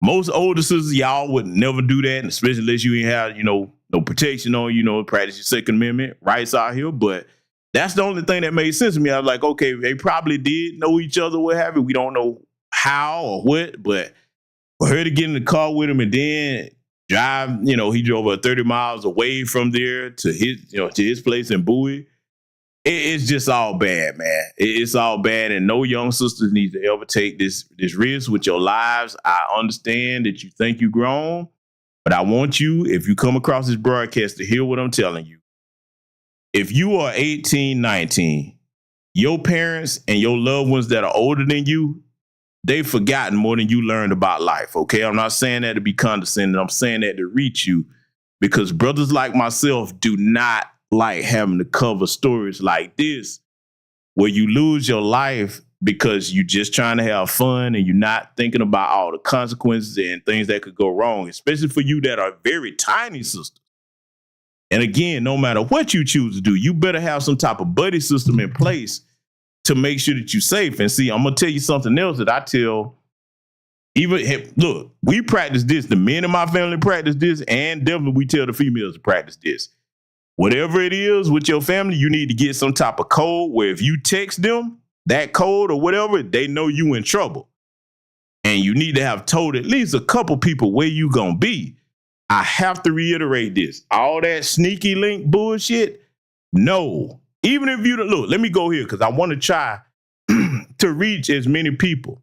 Most older sisters, y'all would never do that, and especially unless you ain't have, no protection on, practice your Second Amendment rights out here. But that's the only thing that made sense to me. I was like, okay, they probably did know each other, what have you. We don't know how or what, but for her to get in the car with him and then drive, he drove 30 miles away from there to his place in Bowie. It's just all bad, man. It's all bad, and no young sisters need to ever take this risk with your lives. I understand that you think you're grown, but I want you, if you come across this broadcast, to hear what I'm telling you. If you are 18, 19, your parents and your loved ones that are older than you, they've forgotten more than you learned about life, okay? I'm not saying that to be condescending. I'm saying that to reach you, because brothers like myself do not like having to cover stories like this where you lose your life because you're just trying to have fun and you're not thinking about all the consequences and things that could go wrong, especially for you that are very tiny sisters. And again, no matter what you choose to do, you better have some type of buddy system in place to make sure that you're safe. And see, I'm going to tell you something else that I tell look, we practice this. The men in my family practice this, and definitely we tell the females to practice this. Whatever it is with your family, you need to get some type of code where if you text them that code or whatever, they know you in trouble. And you need to have told at least a couple people where you gonna be. I have to reiterate this. All that sneaky link bullshit, no. Even if you look, let me go here because I want to try to reach as many people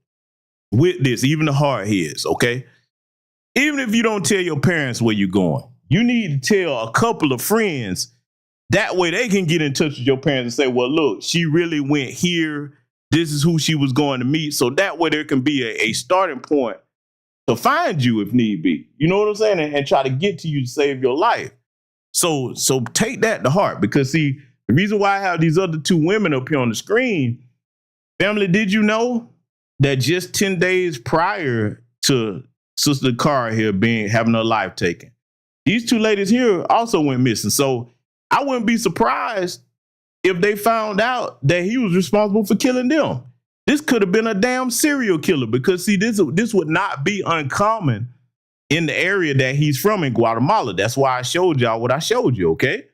with this, even the hard heads, okay? Even if you don't tell your parents where you're going, you need to tell a couple of friends. That way they can get in touch with your parents and say, well, look, she really went here. This is who she was going to meet. So that way there can be a starting point to find you if need be. You know what I'm saying? And try to get to you to save your life. So take that to heart, because see, the reason why I have these other two women up here on the screen, family, did you know that just 10 days prior to Sister Dacara here having her life taken, these two ladies here also went missing. So I wouldn't be surprised if they found out that he was responsible for killing them. This could have been a damn serial killer, because see, this would not be uncommon in the area that he's from in Guatemala. That's why I showed y'all what I showed you, okay?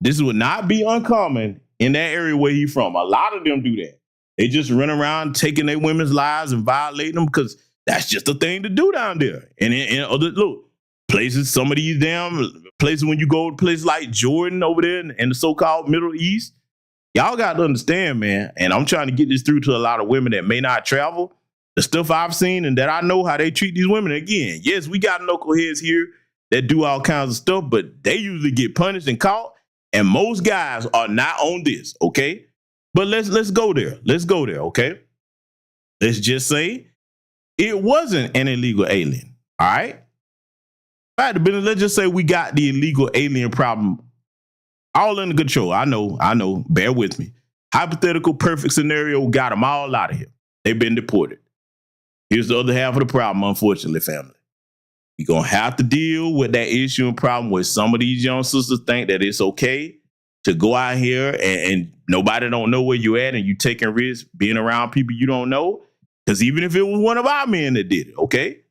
This would not be uncommon in that area where he's from. A lot of them do that. They just run around taking their women's lives and violating them because that's just a thing to do down there. And in other, places, some of these damn places, when you go to places like Jordan over there in the so-called Middle East, y'all got to understand, man, and I'm trying to get this through to a lot of women that may not travel, the stuff I've seen and that I know how they treat these women. Again, yes, we got knuckleheads here that do all kinds of stuff, but they usually get punished and caught, and most guys are not on this, okay? But let's go there. Let's go there, okay? Let's just say it wasn't an illegal alien, all right? Let's just say we got the illegal alien problem all under control. I know. Bear with me. Hypothetical, perfect scenario, got them all out of here. They've been deported. Here's the other half of the problem, unfortunately, family. You're going to have to deal with that issue and problem where some of these young sisters think that it's okay to go out here and nobody don't know where you at and you taking risks being around people you don't know. Because even if it was one of our men that did it, okay?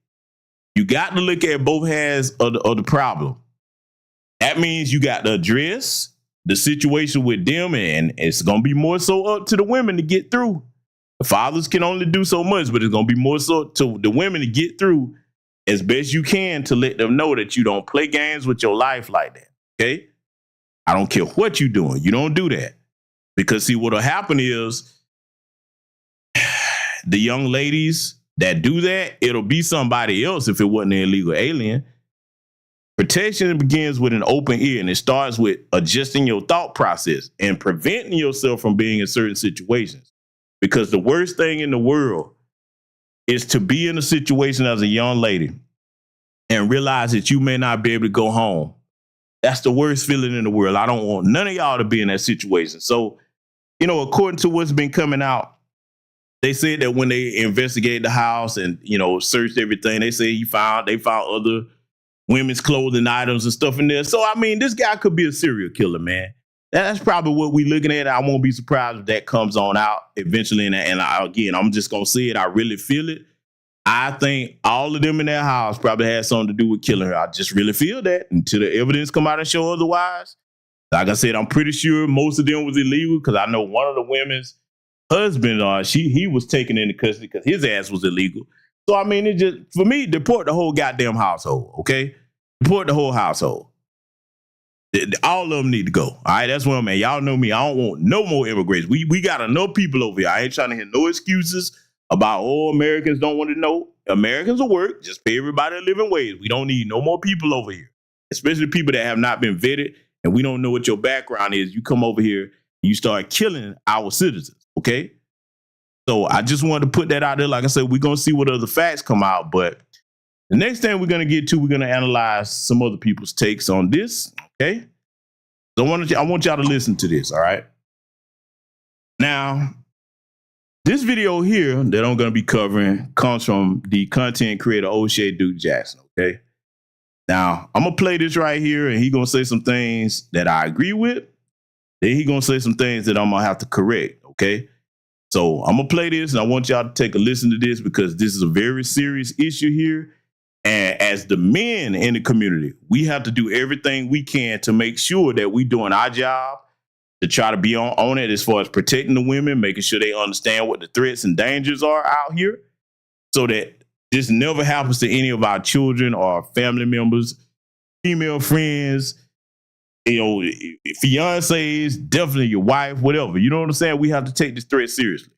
You got to look at both halves of the problem. That means you got to address the situation with them, and it's going to be more so up to the women to get through. The fathers can only do so much, but it's going to be more so to the women to get through as best you can to let them know that you don't play games with your life like that, okay? I don't care what you're doing. You don't do that. Because, see, what'll happen is the young ladies that do that, it'll be somebody else if it wasn't an illegal alien. Protection begins with an open ear, and it starts with adjusting your thought process and preventing yourself from being in certain situations. Because the worst thing in the world is to be in a situation as a young lady and realize that you may not be able to go home. That's the worst feeling in the world. I don't want none of y'all to be in that situation. So, according to what's been coming out, they said that when they investigated the house and, searched everything, they say they found other women's clothing items and stuff in there. So, I mean, this guy could be a serial killer, man. That's probably what we're looking at. I won't be surprised if that comes on out eventually. And again, I'm just going to say it. I really feel it. I think all of them in that house probably had something to do with killing her. I just really feel that until the evidence come out and show otherwise. Like I said, I'm pretty sure most of them was illegal because I know one of the women's husband, he was taken into custody because his ass was illegal. So, I mean, it just, for me, deport the whole goddamn household, okay? Deport the whole household. All of them need to go. All right, that's one, man. Y'all know me. I don't want no more immigrants. We got enough people over here. I ain't trying to hear no excuses about, oh, Americans don't want to know. Americans will work. Just pay everybody a living wage. We don't need no more people over here, especially people that have not been vetted and we don't know what your background is. You come over here, you start killing our citizens, okay? So I just wanted to put that out there. Like I said, we're going to see what other facts come out. But the next thing we're going to get to, we're going to analyze some other people's takes on this, okay? So I want y'all to listen to this, all right? Now, this video here that I'm going to be covering comes from the content creator O'Shea Duke Jackson, okay? Now, I'm going to play this right here, and he's going to say some things that I agree with. Then he's going to say some things that I'm going to have to correct, okay? So I'm going to play this, and I want y'all to take a listen to this because this is a very serious issue here. And as the men in the community, we have to do everything we can to make sure that we're doing our job, to try to be on it as far as protecting the women, making sure they understand what the threats and dangers are out here so that this never happens to any of our children or family members, female friends, fiancés, definitely your wife, whatever. You know what I'm saying? We have to take this threat seriously.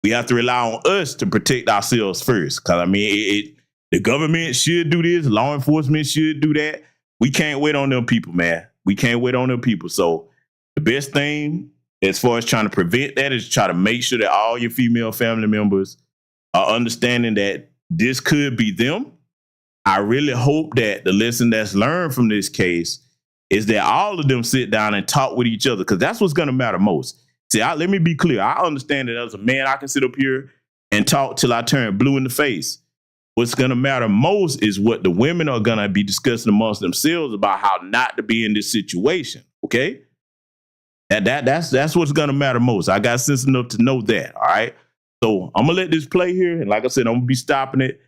We have to rely on us to protect ourselves first. Because, I mean, the government should do this. Law enforcement should do that. We can't wait on them people, man. We can't wait on them people. So the best thing as far as trying to prevent that is try to make sure that all your female family members are understanding that this could be them. I really hope that the lesson that's learned from this case is that all of them sit down and talk with each other because that's what's going to matter most. See, let me be clear. I understand that as a man, I can sit up here and talk till I turn blue in the face. What's going to matter most is what the women are going to be discussing amongst themselves about how not to be in this situation. Okay. That's what's going to matter most. I got sense enough to know that. All right. So I'm going to let this play here. And like I said, I'm going to be stopping it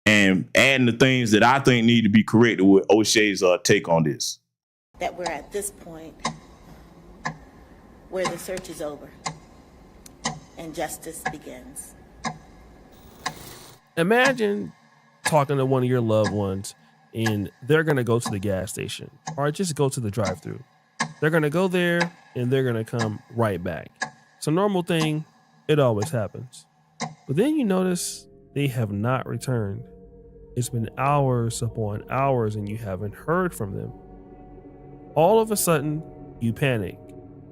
and adding the things that I think need to be corrected with O'Shea's take on this. That we're at this point where the search is over and justice begins. Imagine talking to one of your loved ones and they're going to go to the gas station or just go to the drive-thru. They're going to go there and they're going to come right back. It's a normal thing. It always happens. But then you notice they have not returned. It's been hours upon hours and you haven't heard from them. All of a sudden, you panic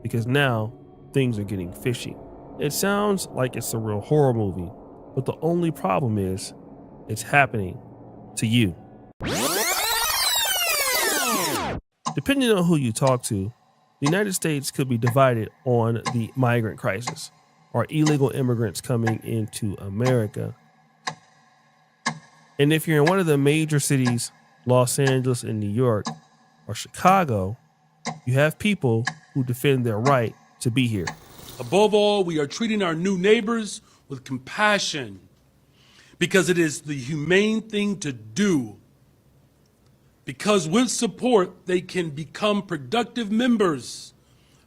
because now things are getting fishy. It sounds like it's a real horror movie, but the only problem is it's happening to you. Depending on who you talk to, the United States could be divided on the migrant crisis or illegal immigrants coming into America. And if you're in one of the major cities, Los Angeles and New York or Chicago, you have people who defend their right to be here. Above all, we are treating our new neighbors with compassion because it is the humane thing to do. Because with support, they can become productive members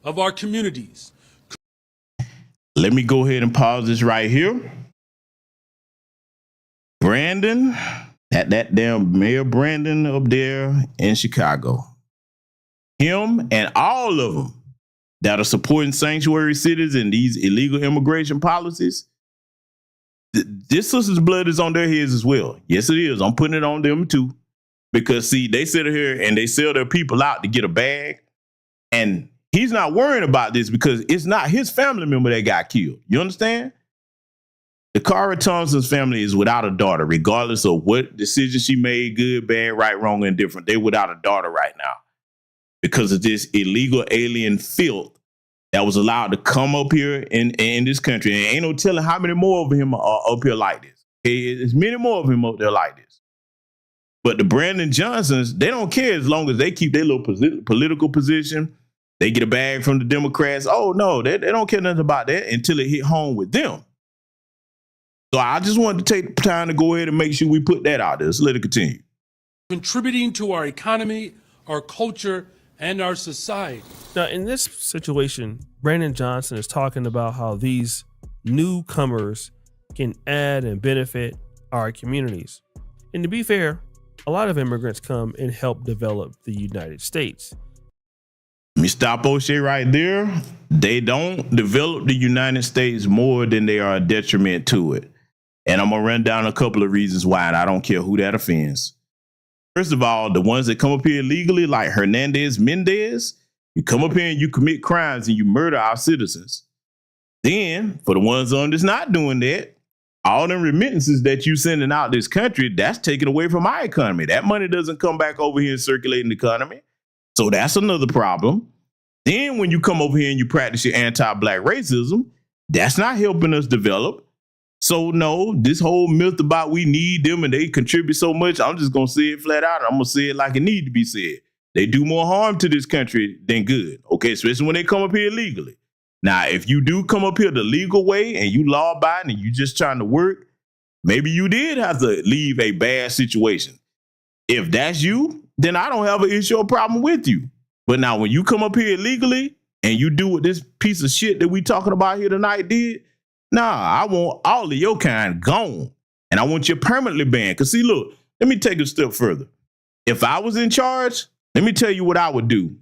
of our communities. Let me go ahead and pause this right here. Brandon, that damn Mayor Brandon up there in Chicago. Him and all of them that are supporting sanctuary cities and these illegal immigration policies, this sister's blood is on their heads as well. Yes, it is. I'm putting it on them too. Because, see, they sit here and they sell their people out to get a bag. And he's not worrying about this because it's not his family member that got killed. You understand? Dacara Thompson's family is without a daughter, regardless of what decision she made, good, bad, right, wrong, and different. They're without a daughter right now because of this illegal alien filth that was allowed to come up here in this country. And ain't no telling how many more of him are up here like this. Okay? There's many more of him up there like this. But the Brandon Johnsons, they don't care as long as they keep their little political position. They get a bag from the Democrats. Oh, no, they don't care nothing about that until it hit home with them. So I just wanted to take the time to go ahead and make sure we put that out there. Let's let it continue. Contributing to our economy, our culture, and our society. Now, in this situation, Brandon Johnson is talking about how these newcomers can add and benefit our communities. And to be fair, a lot of immigrants come and help develop the United States. Let me stop O'Shea right there. They don't develop the United States more than they are a detriment to it. And I'm going to run down a couple of reasons why, and I don't care who that offends. First of all, the ones that come up here illegally, like Hernandez-Mendez, you come up here and you commit crimes and you murder our citizens. Then, for the ones on that's not doing that, all them remittances that you sending out this country, that's taken away from our economy. That money doesn't come back over here and circulate in the economy. So that's another problem. Then when you come over here and you practice your anti-black racism, that's not helping us develop. So no, this whole myth about we need them and they contribute so much, I'm just going to say it flat out. I'm going to say it like it needs to be said. They do more harm to this country than good. Okay, especially when they come up here illegally. Now, if you do come up here the legal way and you law abiding and you just trying to work, maybe you did have to leave a bad situation. If that's you, then I don't have an issue or problem with you. But now when you come up here illegally and you do what this piece of shit that we talking about here tonight did, nah, I want all of your kind gone. And I want you permanently banned. Because see, look, let me take it a step further. If I was in charge, let me tell you what I would do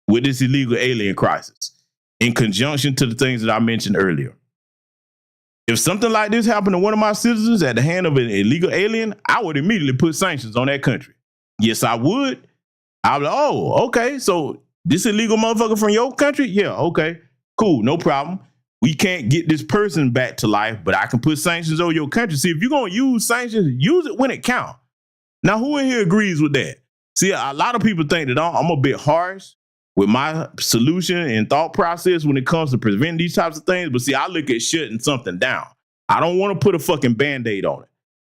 with this illegal alien crisis in conjunction to the things that I mentioned earlier. If something like this happened to one of my citizens at the hand of an illegal alien, I would immediately put sanctions on that country. Yes, I would. I'd be like, oh, okay, so this illegal motherfucker from your country? Yeah, okay, cool, no problem. We can't get this person back to life, but I can put sanctions on your country. See, if you're going to use sanctions, use it when it counts. Now, who in here agrees with that? See, a lot of people think that I'm a bit harsh with my solution and thought process when it comes to preventing these types of things. But see, I look at shutting something down. I don't want to put a fucking Band-Aid on it.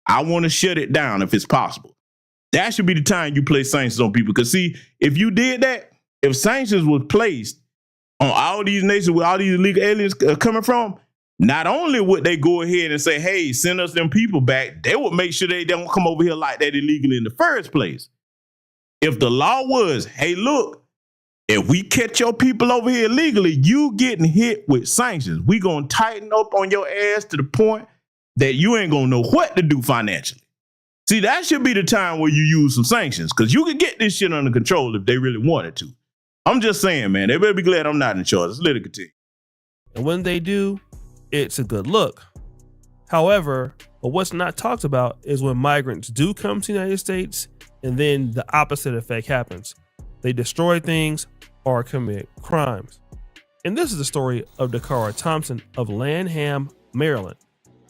I want to shut it down if it's possible. That should be the time you place sanctions on people. Because see, if you did that, if sanctions were placed on all these nations where all these illegal aliens are coming from, not only would they go ahead and say, hey, send us them people back, they would make sure they don't come over here like that illegally in the first place. If the law was, hey, look, if we catch your people over here illegally, you getting hit with sanctions. We going to tighten up on your ass to the point that you ain't going to know what to do financially. See, that should be the time where you use some sanctions, because you could get this shit under control if they really wanted to. I'm just saying, man, they better be glad I'm not in charge. Let's let it continue. And when they do, it's a good look. However, what's not talked about is when migrants do come to the United States and then the opposite effect happens. They destroy things or commit crimes. And this is the story of Dacara Thompson of Lanham, Maryland.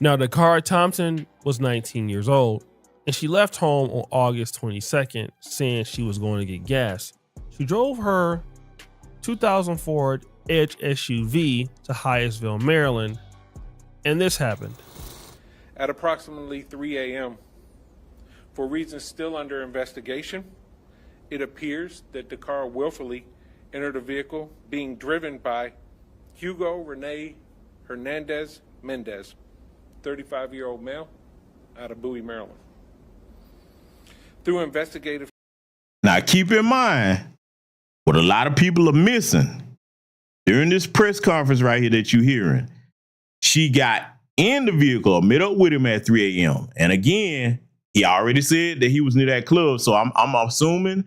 Now, Dacara Thompson was 19 years old, and she left home on August 22nd saying she was going to get gas. She drove her 2004 Edge SUV to Hyattsville, Maryland, and this happened. At approximately 3 a.m., for reasons still under investigation, it appears that Dacara willfully entered a vehicle being driven by Hugo Renee Hernandez-Mendez, 35-year-old male out of Bowie, Maryland. Through investigative... Now, keep in mind, what a lot of people are missing during this press conference right here that you're hearing, she got in the vehicle or met up with him at 3 a.m. And again, he already said that he was near that club. So I'm assuming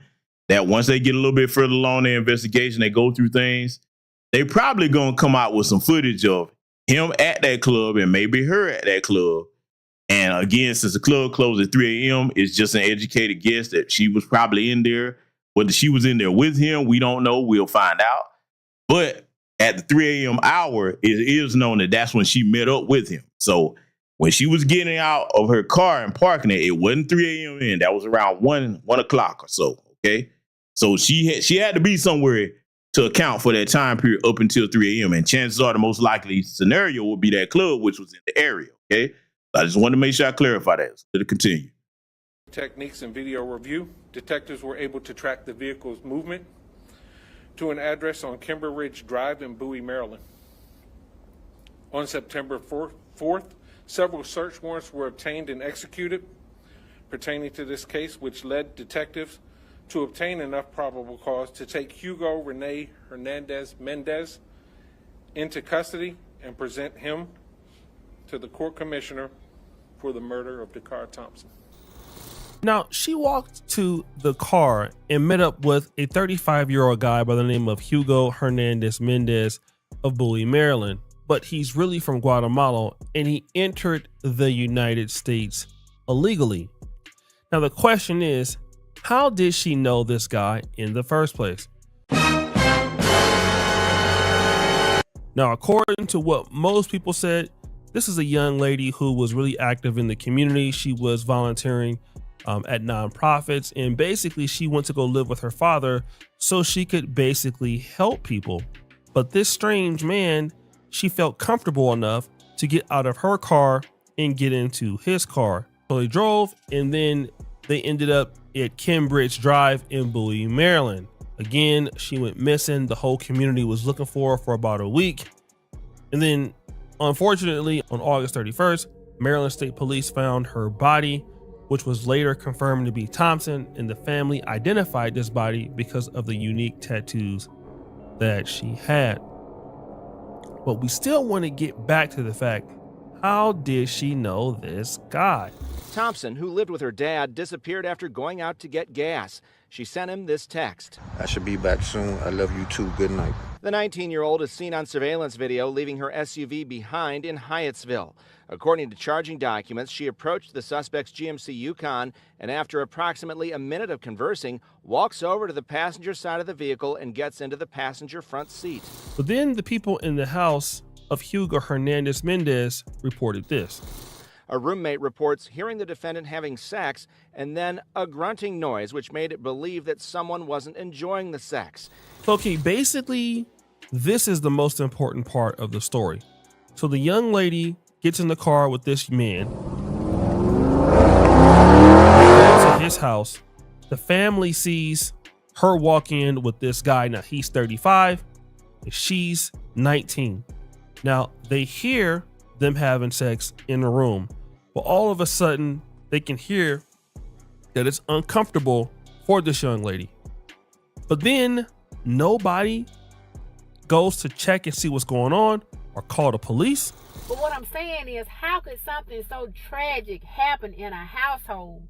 that once they get a little bit further along their investigation, they go through things, they probably going to come out with some footage of him at that club and maybe her at that club. And again, since the club closed at 3 a.m., it's just an educated guess that she was probably in there. Whether she was in there with him, we don't know. We'll find out. But at the 3 a.m. hour, it is known that that's when she met up with him. So when she was getting out of her car and parking it wasn't 3 a.m. in. That was around 1 o'clock or so. Okay. So she had to be somewhere to account for that time period up until 3 a.m. And chances are the most likely scenario would be that club, which was in the area. Okay. I just wanted to make sure I clarify that. So let it continue. Techniques and video review, detectives were able to track the vehicle's movement to an address on Kimber Ridge Drive in Bowie, Maryland. On September 4th, Several search warrants were obtained and executed pertaining to this case, which led detectives to obtain enough probable cause to take Hugo Renee Hernandez-Mendez into custody and present him to the court commissioner for the murder of Dacara Thompson. Now, she walked to the car and met up with a 35-year-old guy by the name of Hugo Hernandez-Mendez of Bowie, Maryland. But he's really from Guatemala, and he entered the United States illegally. Now, the question is, how did she know this guy in the first place? Now, according to what most people said, this is a young lady who was really active in the community. She was volunteering at nonprofits, and basically she went to go live with her father so she could basically help people. But this strange man, she felt comfortable enough to get out of her car and get into his car. So they drove, and then they ended up at Cambridge Drive in Bowie, Maryland. Again, she went missing. The whole community was looking for her for about a week. And then, unfortunately, on August 31st, Maryland State Police found her body, which was later confirmed to be Thompson, and the family identified this body because of the unique tattoos that she had. But we still want to get back to the fact, how did she know this guy? Thompson, who lived with her dad, disappeared after going out to get gas. She sent him this text. I should be back soon. I love you too. Good night. The 19-year-old is seen on surveillance video leaving her SUV behind in Hyattsville. According to charging documents, she approached the suspect's GMC Yukon and after approximately a minute of conversing, walks over to the passenger side of the vehicle and gets into the passenger front seat. But then the people in the house of Hugo Hernandez-Mendez reported this. A roommate reports hearing the defendant having sex and then a grunting noise, which made it believe that someone wasn't enjoying the sex. Okay, basically, this is the most important part of the story. So the young lady gets in the car with this man, goes to his house. The family sees her walk in with this guy. Now, he's 35 and she's 19. Now, they hear them having sex in the room. But all of a sudden, they can hear that it's uncomfortable for this young lady. But then nobody goes to check and see what's going on or call the police. But what I'm saying is, how could something so tragic happen in a household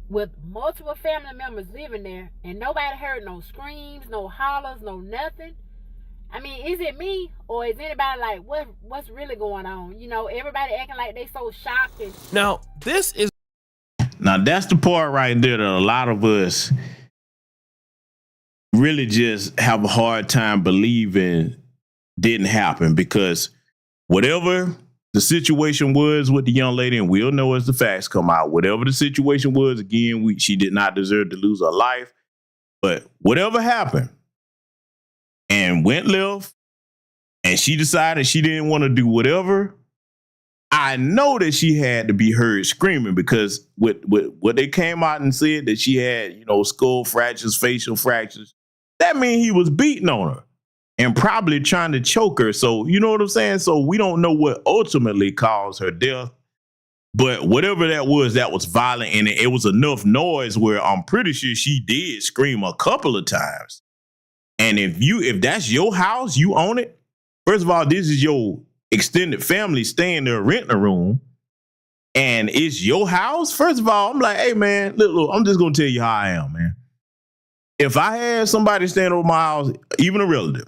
with multiple family members living there and nobody heard no screams, no hollers, no nothing? I mean, is it me or is anybody like, what's really going on? You know, everybody acting like they so shocked. And now, that's the part right there that a lot of us really just have a hard time believing didn't happen, because whatever the situation was with the young lady, and we'll know as the facts come out, whatever the situation was, again, she did not deserve to lose her life. But whatever happened, and went left, and she decided she didn't want to do whatever, I know that she had to be heard screaming, because with what they came out and said that she had, skull fractures, facial fractures, that means he was beating on her and probably trying to choke her. So, you know what I'm saying? So we don't know what ultimately caused her death, but whatever that was violent, and it was enough noise where I'm pretty sure she did scream a couple of times. And if that's your house, you own it. First of all, this is your extended family staying there, renting a room, and it's your house. First of all, I'm like, hey man, look, I'm just gonna tell you how I am, man. If I had somebody staying over my house, even a relative,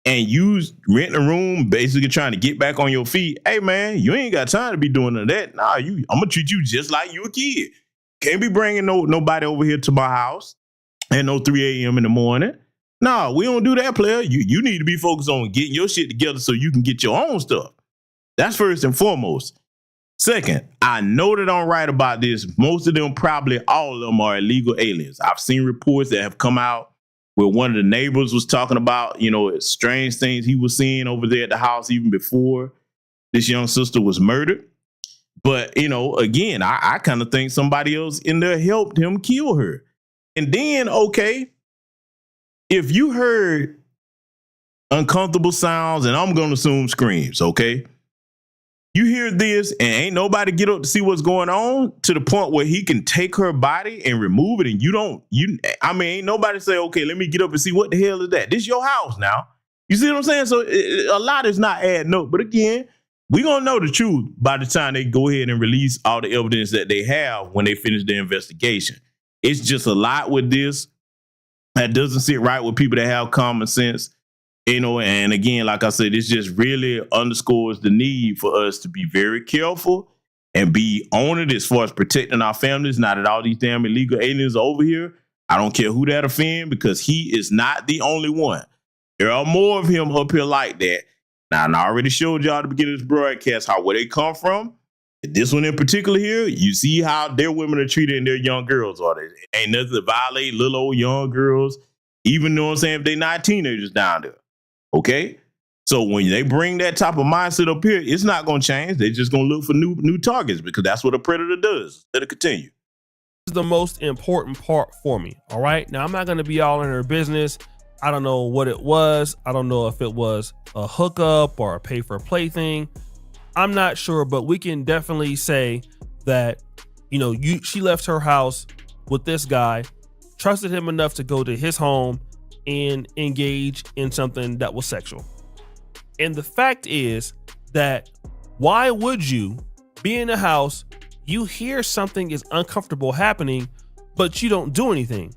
and you renting a room, basically trying to get back on your feet, hey man, you ain't got time to be doing none of that. Nah, I'm gonna treat you just like you a kid. Can't be bringing nobody over here to my house at no 3 a.m. in the morning. No, we don't do that, player. You need to be focused on getting your shit together so you can get your own stuff. That's first and foremost. Second, I know that I'm right about this. Most of them, probably all of them, are illegal aliens. I've seen reports that have come out where one of the neighbors was talking about, strange things he was seeing over there at the house even before this young sister was murdered. But, again, I kind of think somebody else in there helped him kill her. And then, okay, if you heard uncomfortable sounds, and I'm going to assume screams, okay? You hear this and ain't nobody get up to see what's going on to the point where he can take her body and remove it. And ain't nobody say, okay, let me get up and see what the hell is that? This your house now. You see what I'm saying? So a lot is not adding up. But again, we're going to know the truth by the time they go ahead and release all the evidence that they have when they finish their investigation. It's just a lot with this that doesn't sit right with people that have common sense. And again, like I said, this just really underscores the need for us to be very careful and be on it as far as protecting our families. Not that all these damn illegal aliens are over here. I don't care who that offend, because he is not the only one. There are more of him up here like that. Now, I already showed y'all at the beginning of this broadcast where they come from. This one in particular here, you see how their women are treated and their young girls are. They ain't nothing to violate little old young girls, even though I'm saying if they're not teenagers down there. Okay, so when they bring that type of mindset up here, it's not going to change. They're just going to look for new targets, because that's what a predator does. Let it continue. This is the most important part for me. All right. Now, I'm not going to be all in her business. I don't know what it was. I don't know if it was a hookup or a pay for play thing. I'm not sure, but we can definitely say that, she left her house with this guy, trusted him enough to go to his home and engage in something that was sexual. And the fact is that why would you be in a house, you hear something is uncomfortable happening, but you don't do anything?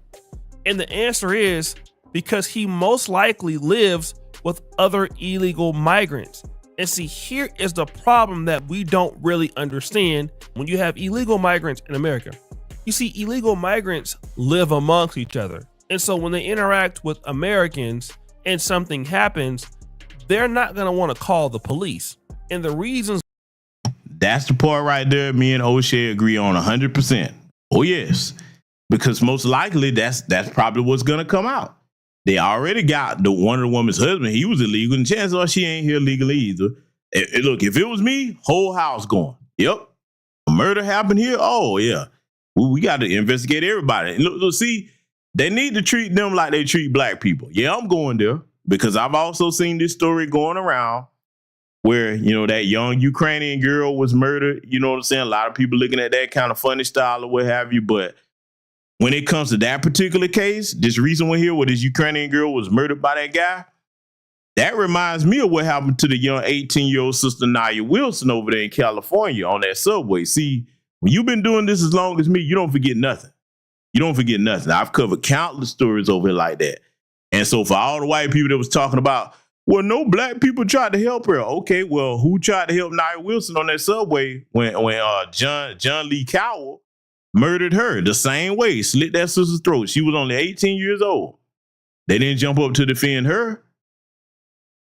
And the answer is because he most likely lives with other illegal migrants. And see, here is the problem that we don't really understand when you have illegal migrants in America. You see, illegal migrants live amongst each other. And so when they interact with Americans and something happens, they're not going to want to call the police. And the reasons. That's the part right there me and O'Shea agree on 100%. Oh, yes. Because most likely that's probably what's going to come out. They already got one of the woman's husband. He was illegal, and chances are she ain't here legally either. Look, if it was me, whole house going. Yep. A murder happened here. Oh, yeah. We got to investigate everybody. And look, see, they need to treat them like they treat black people. Yeah, I'm going there because I've also seen this story going around where, that young Ukrainian girl was murdered. You know what I'm saying? A lot of people looking at that kind of funny style or what have you. But when it comes to that particular case, this recent one here where this Ukrainian girl was murdered by that guy, that reminds me of what happened to the young 18-year-old sister Nia Wilson over there in California on that subway. See, when you've been doing this as long as me, you don't forget nothing. You don't forget nothing. I've covered countless stories over here like that. And so for all the white people that was talking about, well, no black people tried to help her. Okay, well, who tried to help Nia Wilson on that subway when John Lee Cowell murdered her the same way, slit that sister's throat? She was only 18 years old. They didn't jump up to defend her.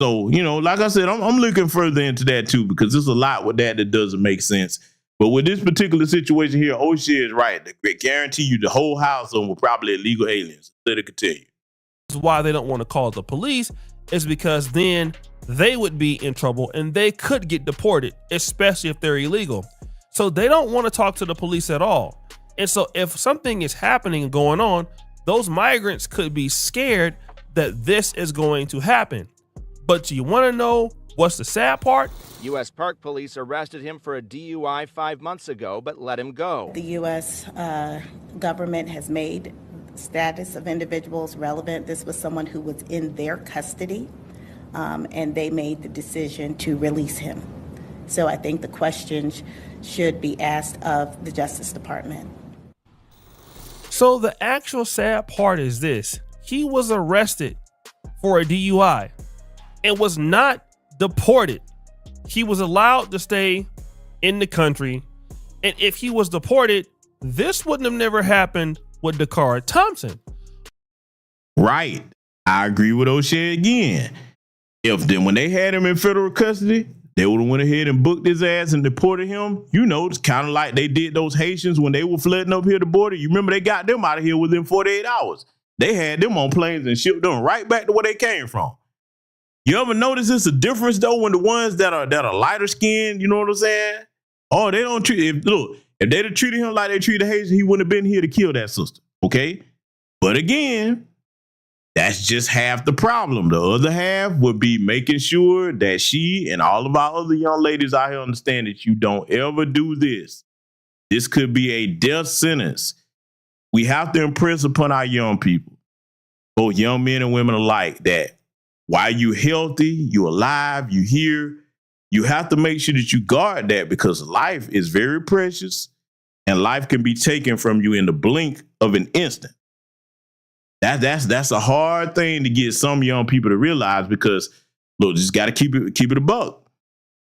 So, like I said, I'm looking further into that too, because there's a lot with that doesn't make sense. But with this particular situation here, O'Shea is right. They guarantee you the whole house were probably illegal aliens. Let it continue. Why they don't want to call the police is because then they would be in trouble and they could get deported, especially if they're illegal. So they don't want to talk to the police at all. And so if something is happening and going on, those migrants could be scared that this is going to happen. But do you want to know what's the sad part? U.S. Park Police arrested him for a DUI 5 months ago, but let him go. The U.S. Government has made status of individuals relevant. This was someone who was in their custody, and they made the decision to release him. So I think the questions should be asked of the Justice Department. So the actual sad part is this. He was arrested for a DUI and was not deported. He was allowed to stay in the country. And if he was deported, this wouldn't have never happened with Dacara Thompson. Right. I agree with O'Shea again. When they had him in federal custody, they would have went ahead and booked his ass and deported him. It's kind of like they did those Haitians when they were flooding up here the border. You remember they got them out of here within 48 hours. They had them on planes and shipped them right back to where they came from. You ever notice it's a difference though when the ones that are lighter skinned, you know what I'm saying? Oh, they don't treat if they'd have treated him like they treated Haitian, he wouldn't have been here to kill that sister. Okay. But again, That's just half the problem. The other half would be making sure that she and all of our other young ladies out here understand that you don't ever do this. This could be a death sentence. We have to impress upon our young people, both young men and women alike, that while you're healthy, you're alive, you're here, you have to make sure that you guard that, because life is very precious and life can be taken from you in the blink of an instant. That's a hard thing to get some young people to realize, because look, just got to keep it a buck.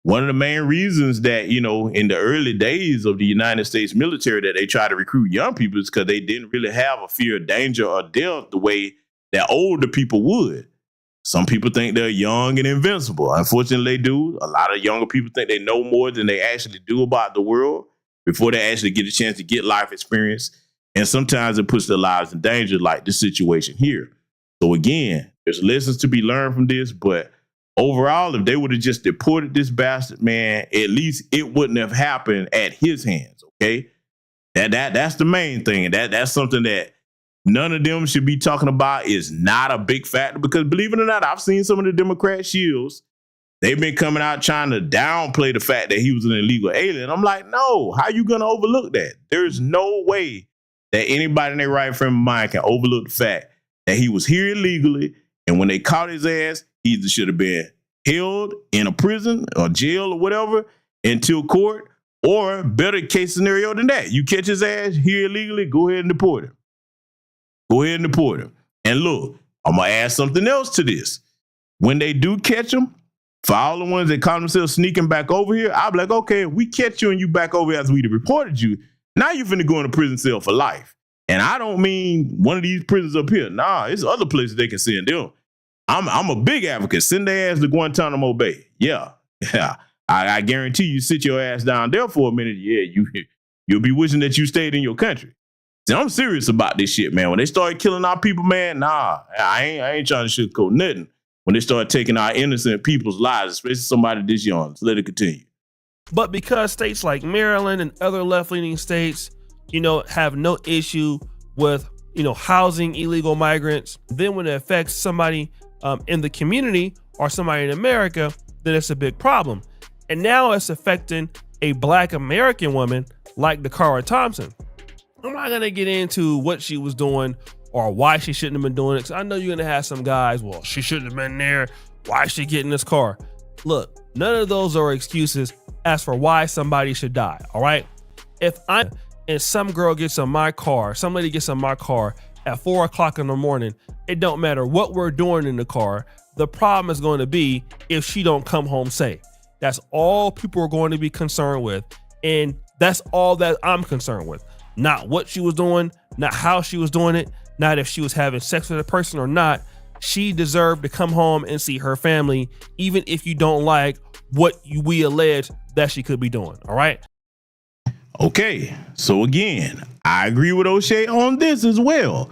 One of the main reasons that, you know, in the early days of the United States military that they try to recruit young people is because they didn't really have a fear of danger or death the way that older people would. Some people think they're young and invincible. Unfortunately, they do. A lot of younger people think they know more than they actually do about the world before they actually get a chance to get life experience. And sometimes it puts their lives in danger, like this situation here. So again, there's lessons to be learned from this, but overall, if they would have just deported this bastard, man, at least it wouldn't have happened at his hands, okay? That's the main thing. And that's something that none of them should be talking about. Is not a big factor, because believe it or not, I've seen some of the Democrat shields. They've been coming out trying to downplay the fact that he was an illegal alien. I'm like, no, how you going to overlook that? There's no way that anybody in their right frame of mind can overlook the fact that he was here illegally, and when they caught his ass, he either should have been held in a prison or jail or whatever until court, or better case scenario than that, you catch his ass here illegally, go ahead and deport him. Go ahead and deport him. And look, I'm going to add something else to this. When they do catch him, for all the ones that caught themselves sneaking back over here, I'll be like, okay, if we catch you and you back over here after we reported you, now you finna go in a prison cell for life. And I don't mean one of these prisons up here. Nah, it's other places they can send them. I'm a big advocate. Send their ass to Guantanamo Bay. Yeah. I guarantee you sit your ass down there for a minute. Yeah, you'll be wishing that you stayed in your country. See, I'm serious about this shit, man. When they started killing our people, man, nah, I ain't trying to sugarcoat nothing. When they start taking our innocent people's lives, especially somebody this young, so let it continue. But because states like Maryland and other left-leaning states, you know, have no issue with, you know, housing illegal migrants, then when it affects somebody in the community or somebody in America, then it's a big problem. And now it's affecting a Black American woman like Dacara Thompson. I'm not going to get into what she was doing or why she shouldn't have been doing it, because I know you're going to have some guys, well, she shouldn't have been there. Why is she getting this car? Look, none of those are excuses as for why somebody should die, all right? If I'm and some girl gets on my car, some lady gets on my car at 4 o'clock in the morning, it don't matter what we're doing in the car. The problem is going to be if she don't come home safe. That's all people are going to be concerned with. And that's all that I'm concerned with. Not what she was doing, not how she was doing it, not if she was having sex with a person or not. She deserved to come home and see her family, even if you don't like what we allege that she could be doing. All right. Okay. So again, I agree with O'Shea on this as well.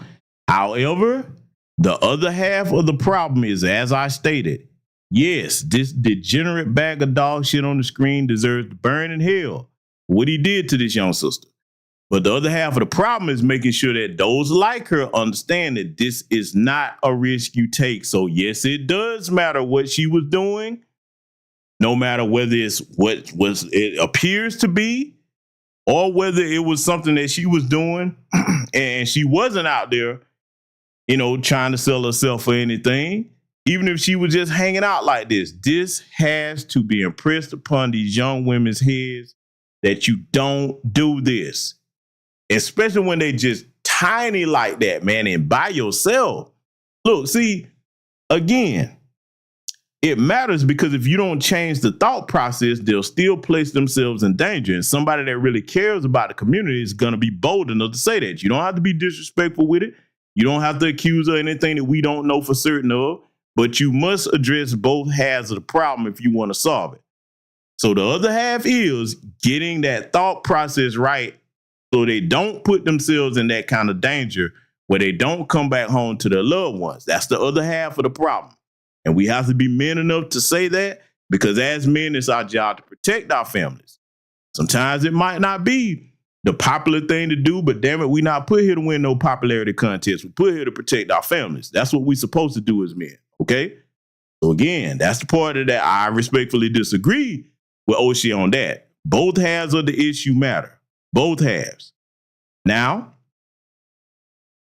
However, the other half of the problem is, as I stated, yes, this degenerate bag of dog shit on the screen deserves to burn in hell. What he did to this young sister. But the other half of the problem is making sure that those like her understand that this is not a risk you take. So yes, it does matter what she was doing, no matter whether it's what it appears to be or whether it was something that she was doing and she wasn't out there, you know, trying to sell herself for anything. Even if she was just hanging out like this has to be impressed upon these young women's heads that you don't do this. Especially when they just tiny like that, man, and by yourself. Look, see, again, it matters because if you don't change the thought process, they'll still place themselves in danger. And somebody that really cares about the community is going to be bold enough to say that. You don't have to be disrespectful with it. You don't have to accuse her of anything that we don't know for certain of, but you must address both halves of the problem if you want to solve it. So the other half is getting that thought process right, so they don't put themselves in that kind of danger where they don't come back home to their loved ones. That's the other half of the problem. And we have to be men enough to say that, because as men, it's our job to protect our families. Sometimes it might not be the popular thing to do, but damn it, we not put here to win no popularity contests. We put here to protect our families. That's what we supposed to do as men, okay? So again, that's the part of that I respectfully disagree with O'Shea on that. Both halves of the issue matter. Both halves. Now,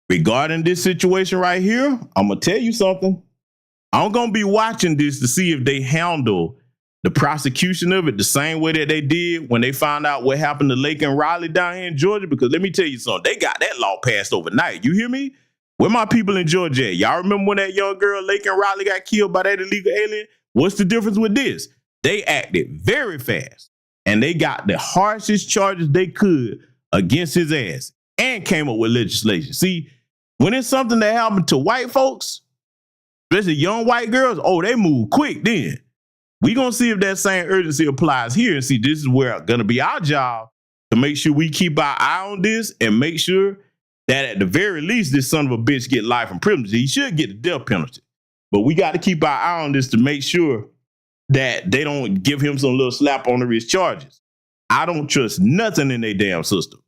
regarding this situation right here, I'm going to tell you something. I'm going to be watching this to see if they handle the prosecution of it the same way that they did when they found out what happened to Lake and Riley down here in Georgia. Because let me tell you something, they got that law passed overnight. You hear me? Where my people in Georgia at? Y'all remember when that young girl, Lake and Riley, got killed by that illegal alien? What's the difference with this? They acted very fast, and they got the harshest charges they could against his ass and came up with legislation. See, when it's something that happened to white folks, especially young white girls, oh, they move quick then. We gonna see if that same urgency applies here, and see, this is where it's gonna be our job to make sure we keep our eye on this and make sure that at the very least, this son of a bitch get life in prison. He should get the death penalty, but we got to keep our eye on this to make sure that they don't give him some little slap on the wrist charges. I don't trust nothing in their damn system,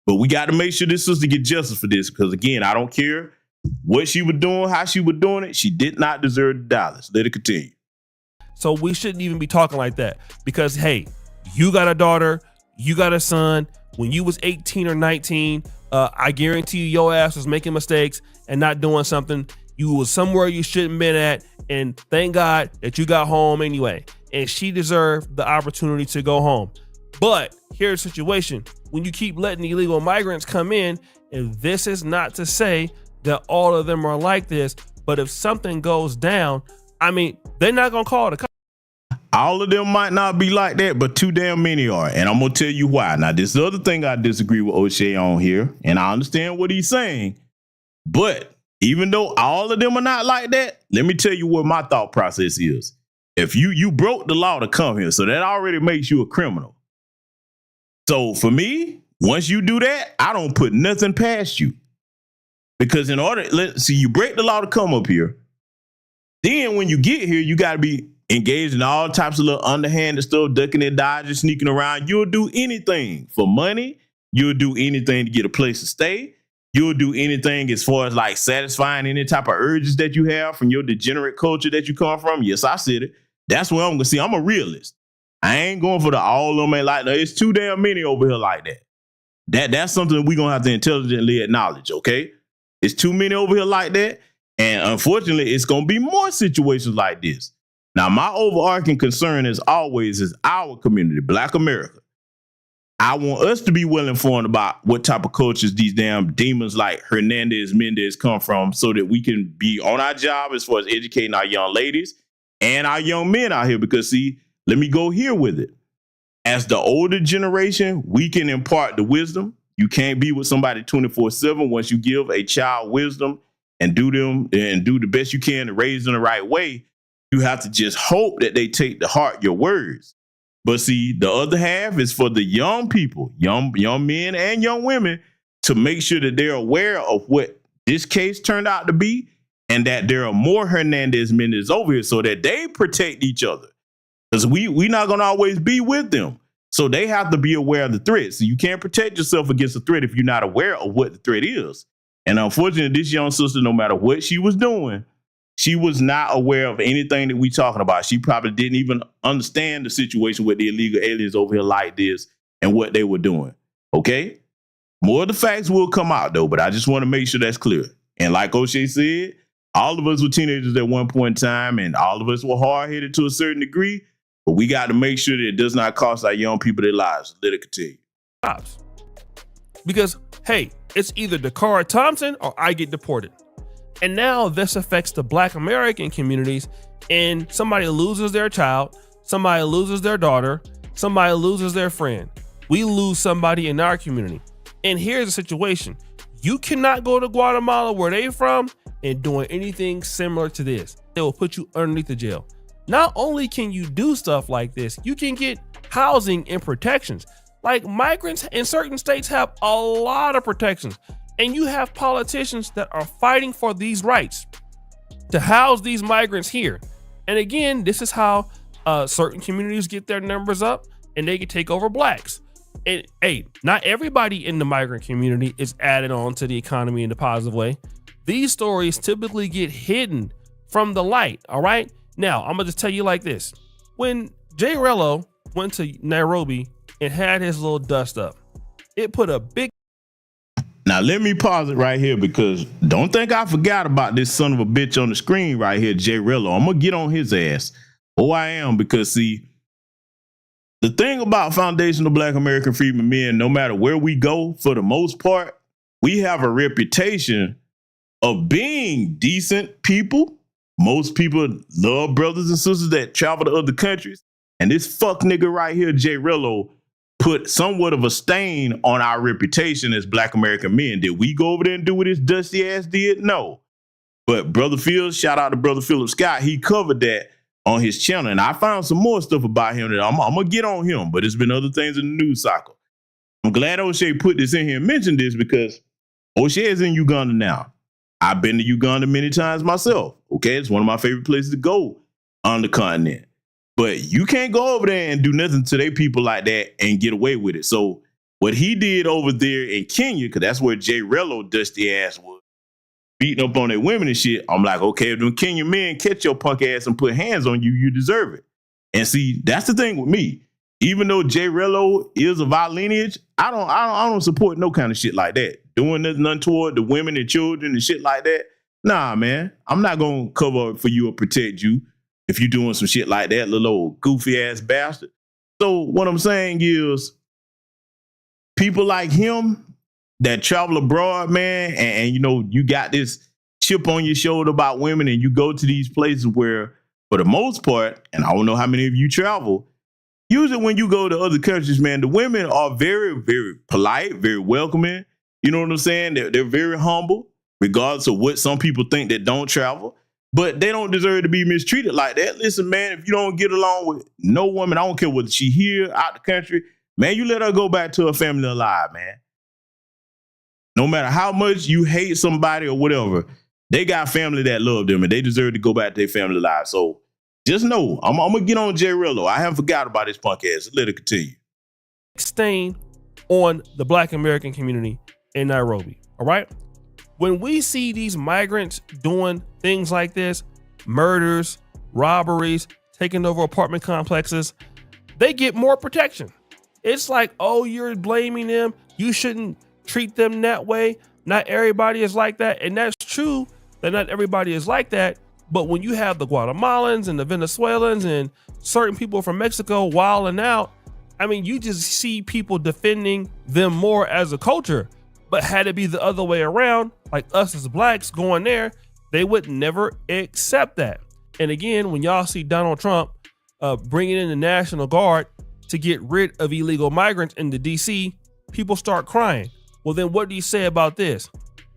but we got to make sure this sister get justice for this, because again, I don't care what she was doing, how she was doing it. She did not deserve the dollars. Let it continue. So we shouldn't even be talking like that, because, hey, you got a daughter, you got a son. When you was 18 or 19, I guarantee you your ass was making mistakes and not doing something. You was somewhere you shouldn't been at, and thank God that you got home anyway. And she deserved the opportunity to go home. But here's the situation. When you keep letting illegal migrants come in, and this is not to say that all of them are like this, but if something goes down, I mean, they're not going to call the cops. All of them might not be like that, but too damn many are. And I'm going to tell you why. Now, this is the other thing I disagree with O'Shea on here, and I understand what he's saying. But even though all of them are not like that, let me tell you what my thought process is. If you broke the law to come here, so that already makes you a criminal. So for me, once you do that, I don't put nothing past you. Because in order, you break the law to come up here. Then when you get here, you got to be engaged in all types of little underhanded stuff, ducking and dodging, sneaking around. You'll do anything for money. You'll do anything to get a place to stay. You'll do anything as far as like satisfying any type of urges that you have from your degenerate culture that you come from. Yes, I said it. That's what I'm going to see. I'm a realist. I ain't going for the all of them ain't like that. It's too damn many over here like that. That's something we're going to have to intelligently acknowledge, okay? It's too many over here like that. And unfortunately, it's going to be more situations like this. Now, my overarching concern as always is our community, Black America. I want us to be well informed about what type of cultures these damn demons like Hernandez-Mendez come from, so that we can be on our job as far as educating our young ladies and our young men out here. Because see, let me go here with it. As the older generation, we can impart the wisdom. You can't be with somebody 24/7. Once you give a child wisdom and do the best you can to raise them the right way, you have to just hope that they take to heart your words. But see, the other half is for the young people, young men and young women, to make sure that they're aware of what this case turned out to be, and that there are more Hernandez-Mendez over here, so that they protect each other. Because we not going to always be with them. So they have to be aware of the threat. So you can't protect yourself against a threat if you're not aware of what the threat is. And unfortunately, this young sister, no matter what she was doing, she was not aware of anything that we talking about. She probably didn't even understand the situation with the illegal aliens over here like this and what they were doing. Okay? More of the facts will come out, though, but I just want to make sure that's clear. And like O'Shea said, all of us were teenagers at one point in time, and all of us were hard-headed to a certain degree, but we got to make sure that it does not cost our young people their lives. Let it continue. Because, hey, it's either Dacara Thompson or I get deported. And now this affects the Black American communities, and somebody loses their child, somebody loses their daughter, somebody loses their friend. We lose somebody in our community. And here's the situation. You cannot go to Guatemala, where they from, and doing anything similar to this. They will put you underneath the jail. Not only can you do stuff like this, you can get housing and protections. Like, migrants in certain states have a lot of protections. And you have politicians that are fighting for these rights to house these migrants here. And again, this is how certain communities get their numbers up, and they can take over blacks. And hey, not everybody in the migrant community is added on to the economy in a positive way. These stories typically get hidden from the light. All right. Now, I'm gonna just tell you like this. When Jay Rello went to Nairobi and had his little dust up, it put a big. Now, let me pause it right here because don't think I forgot about this son of a bitch on the screen right here, Jay Rello. I'm going to get on his ass. Oh, I am, because see, the thing about foundational Black American freedmen men, no matter where we go, for the most part, we have a reputation of being decent people. Most people love brothers and sisters that travel to other countries. And this fuck nigga right here, Jay Rello, put somewhat of a stain on our reputation as Black American men. Did we go over there and do what his dusty ass did? No. But Brother Fields, shout out to Brother Philip Scott, he covered that on his channel. And I found some more stuff about him that I'm going to get on him, but there's been other things in the news cycle. I'm glad O'Shea put this in here and mentioned this because O'Shea is in Uganda now. I've been to Uganda many times myself. Okay, it's one of my favorite places to go on the continent. But you can't go over there and do nothing to their people like that and get away with it. So what he did over there in Kenya, because that's where Jay Rello dusty ass was, beating up on their women and shit, I'm like, okay, if them Kenyan men catch your punk ass and put hands on you, you deserve it. And see, that's the thing with me. Even though Jay Rello is of our lineage, I don't support no kind of shit like that. Doing nothing untoward to women and children and shit like that. Nah, man, I'm not gonna cover up for you or protect you if you're doing some shit like that, little old goofy ass bastard. So what I'm saying is, people like him that travel abroad, man, and you know, you got this chip on your shoulder about women, and you go to these places where, for the most part, and I don't know how many of you travel, usually when you go to other countries, man, the women are very, very polite, very welcoming. You know what I'm saying? They're very humble, regardless of what some people think that don't travel. But they don't deserve to be mistreated like that. Listen, man, if you don't get along with no woman, I don't care whether she here, out the country, man, you let her go back to her family alive, man. No matter how much you hate somebody or whatever, they got family that love them and they deserve to go back to their family alive. So just know, I'm going to get on Jay Rello. I haven't forgot about his punk ass. Let it continue. Stain on the Black American community in Nairobi, all right? When we see these migrants doing things like this, murders, robberies, taking over apartment complexes, they get more protection. It's like, oh, you're blaming them. You shouldn't treat them that way. Not everybody is like that. And that's true that not everybody is like that. But when you have the Guatemalans and the Venezuelans and certain people from Mexico wilding out, I mean, you just see people defending them more as a culture. But had it be the other way around, like us as blacks going there, they would never accept that. And again, when y'all see Donald Trump bringing in the National Guard to get rid of illegal migrants into DC, people start crying. Well, then what do you say about this?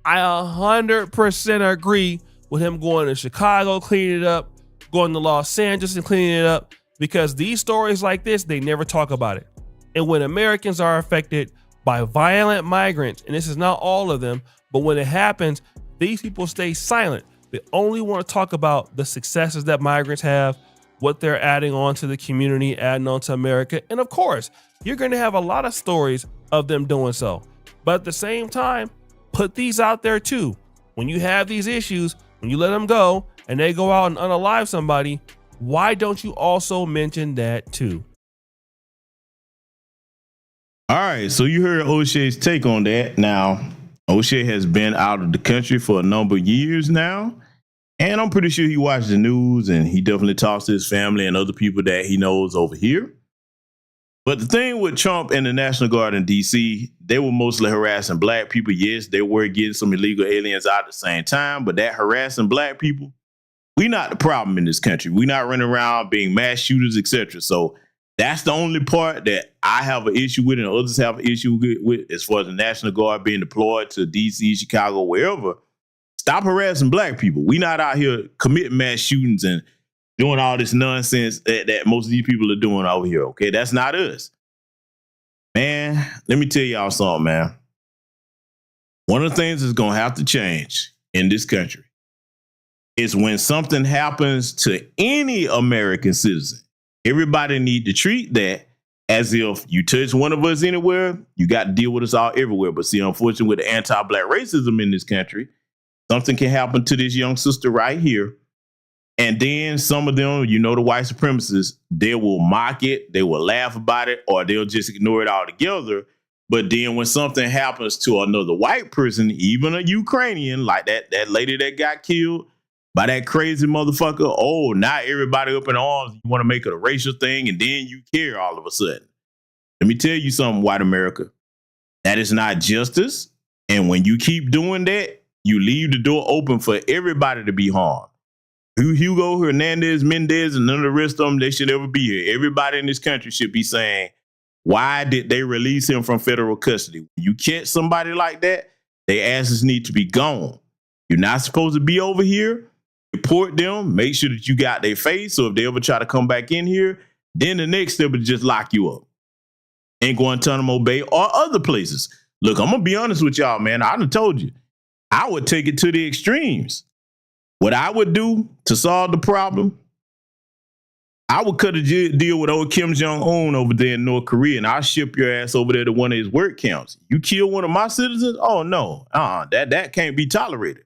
I 100% agree with him going to Chicago, cleaning it up, going to Los Angeles and cleaning it up, because these stories like this, they never talk about it. And when Americans are affected by violent migrants, and this is not all of them, but when it happens, these people stay silent. They only want to talk about the successes that migrants have, what they're adding on to the community, adding on to America. And of course, you're going to have a lot of stories of them doing so. But at the same time, put these out there too. When you have these issues, when you let them go and they go out and unalive somebody, why don't you also mention that too? All right, so you heard O'Shea's take on that. Now, O'Shea has been out of the country for a number of years now, and I'm pretty sure he watched the news, and he definitely talks to his family and other people that he knows over here. But the thing with Trump and the National Guard in D.C., they were mostly harassing black people. Yes, they were getting some illegal aliens out at the same time, but that harassing black people, we not the problem in this country. We not running around being mass shooters, etc. So that's the only part that I have an issue with and others have an issue with as far as the National Guard being deployed to D.C., Chicago, wherever. Stop harassing black people. We not out here committing mass shootings and doing all this nonsense that most of these people are doing over here, okay? That's not us. Man, let me tell y'all something, man. One of the things that's going to have to change in this country is when something happens to any American citizen, everybody need to treat that as if you touch one of us anywhere, you got to deal with us all everywhere. But see, unfortunately, with the anti-black racism in this country, something can happen to this young sister right here. And then some of them, you know, the white supremacists, they will mock it, they will laugh about it, or they'll just ignore it altogether. But then when something happens to another white person, even a Ukrainian, like that lady that got killed by that crazy motherfucker, oh, now everybody up in arms, you want to make it a racial thing, and then you care all of a sudden. Let me tell you something, white America. That is not justice. And when you keep doing that, you leave the door open for everybody to be harmed. Hugo, Hernandez-Mendez, and none of the rest of them, they should ever be here. Everybody in this country should be saying, why did they release him from federal custody? When you catch somebody like that, their asses need to be gone. You're not supposed to be over here. Report them. Make sure that you got their face. So if they ever try to come back in here, then the next step is just lock you up in Guantanamo Bay or other places. Look, I'm going to be honest with y'all, man. I done told you. I would take it to the extremes. What I would do to solve the problem, I would cut a deal with old Kim Jong-un over there in North Korea, and I'll ship your ass over there to one of his work camps. You kill one of my citizens? Oh, no. That can't be tolerated.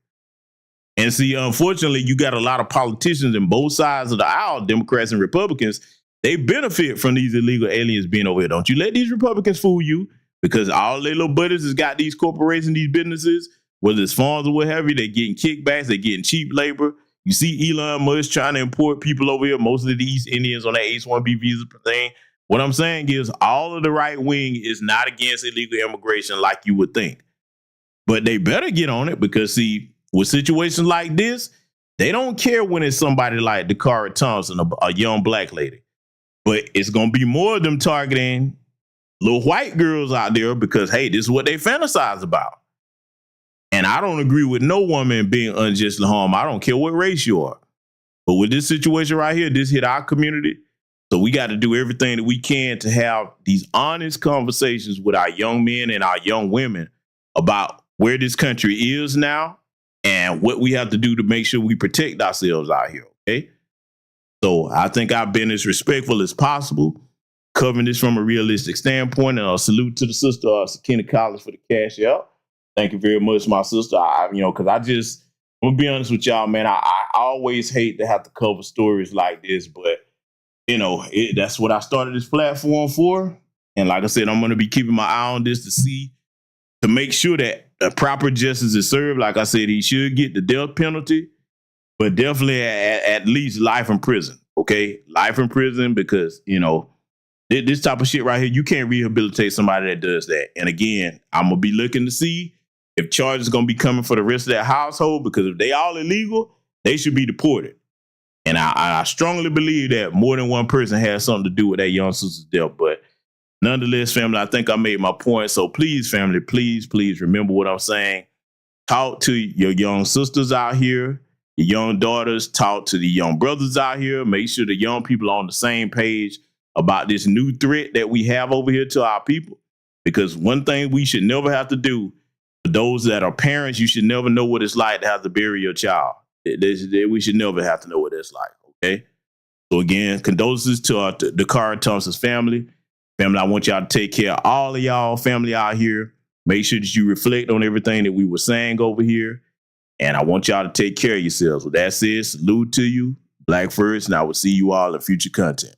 And see, unfortunately, you got a lot of politicians in both sides of the aisle, Democrats and Republicans. They benefit from these illegal aliens being over here. Don't you let these Republicans fool you, because all their little buddies has got these corporations, these businesses, whether it's farms or what have you, they're getting kickbacks, they're getting cheap labor. You see Elon Musk trying to import people over here, mostly the East Indians on that H-1B visa thing. What I'm saying is all of the right wing is not against illegal immigration like you would think. But they better get on it, because, see, with situations like this, they don't care when it's somebody like Dacara Thompson, a young black lady. But it's going to be more of them targeting little white girls out there because, hey, this is what they fantasize about. And I don't agree with no woman being unjustly harmed. I don't care what race you are. But with this situation right here, this hit our community. So we got to do everything that we can to have these honest conversations with our young men and our young women about where this country is now and what we have to do to make sure we protect ourselves out here, okay? So I think I've been as respectful as possible, covering this from a realistic standpoint. And I'll salute to the sister, Sakina Collins, for the cash out. Thank you very much, my sister. I'm going to be honest with y'all, man. I always hate to have to cover stories like this, but, that's what I started this platform for. And like I said, I'm going to be keeping my eye on this to make sure that proper justice is served. Like I said, he should get the death penalty, but definitely at least life in prison, okay? Life in prison, because, this type of shit right here, you can't rehabilitate somebody that does that. And again, I'm going to be looking to see if charges are going to be coming for the rest of that household, because if they all illegal, they should be deported. And I strongly believe that more than one person has something to do with that young sister's death. But nonetheless, family, I think I made my point. So please, family, please remember what I'm saying. Talk to your young sisters out here, your young daughters. Talk to the young brothers out here. Make sure the young people are on the same page about this new threat that we have over here to our people. Because one thing we should never have to do, for those that are parents, you should never know what it's like to have to bury your child. We should never have to know what it's like, okay? So again, condolences to Dacara Thompson's family. Family, I want y'all to take care of all of y'all family out here. Make sure that you reflect on everything that we were saying over here. And I want y'all to take care of yourselves. With that said, salute to you, Black First, and I will see you all in future content.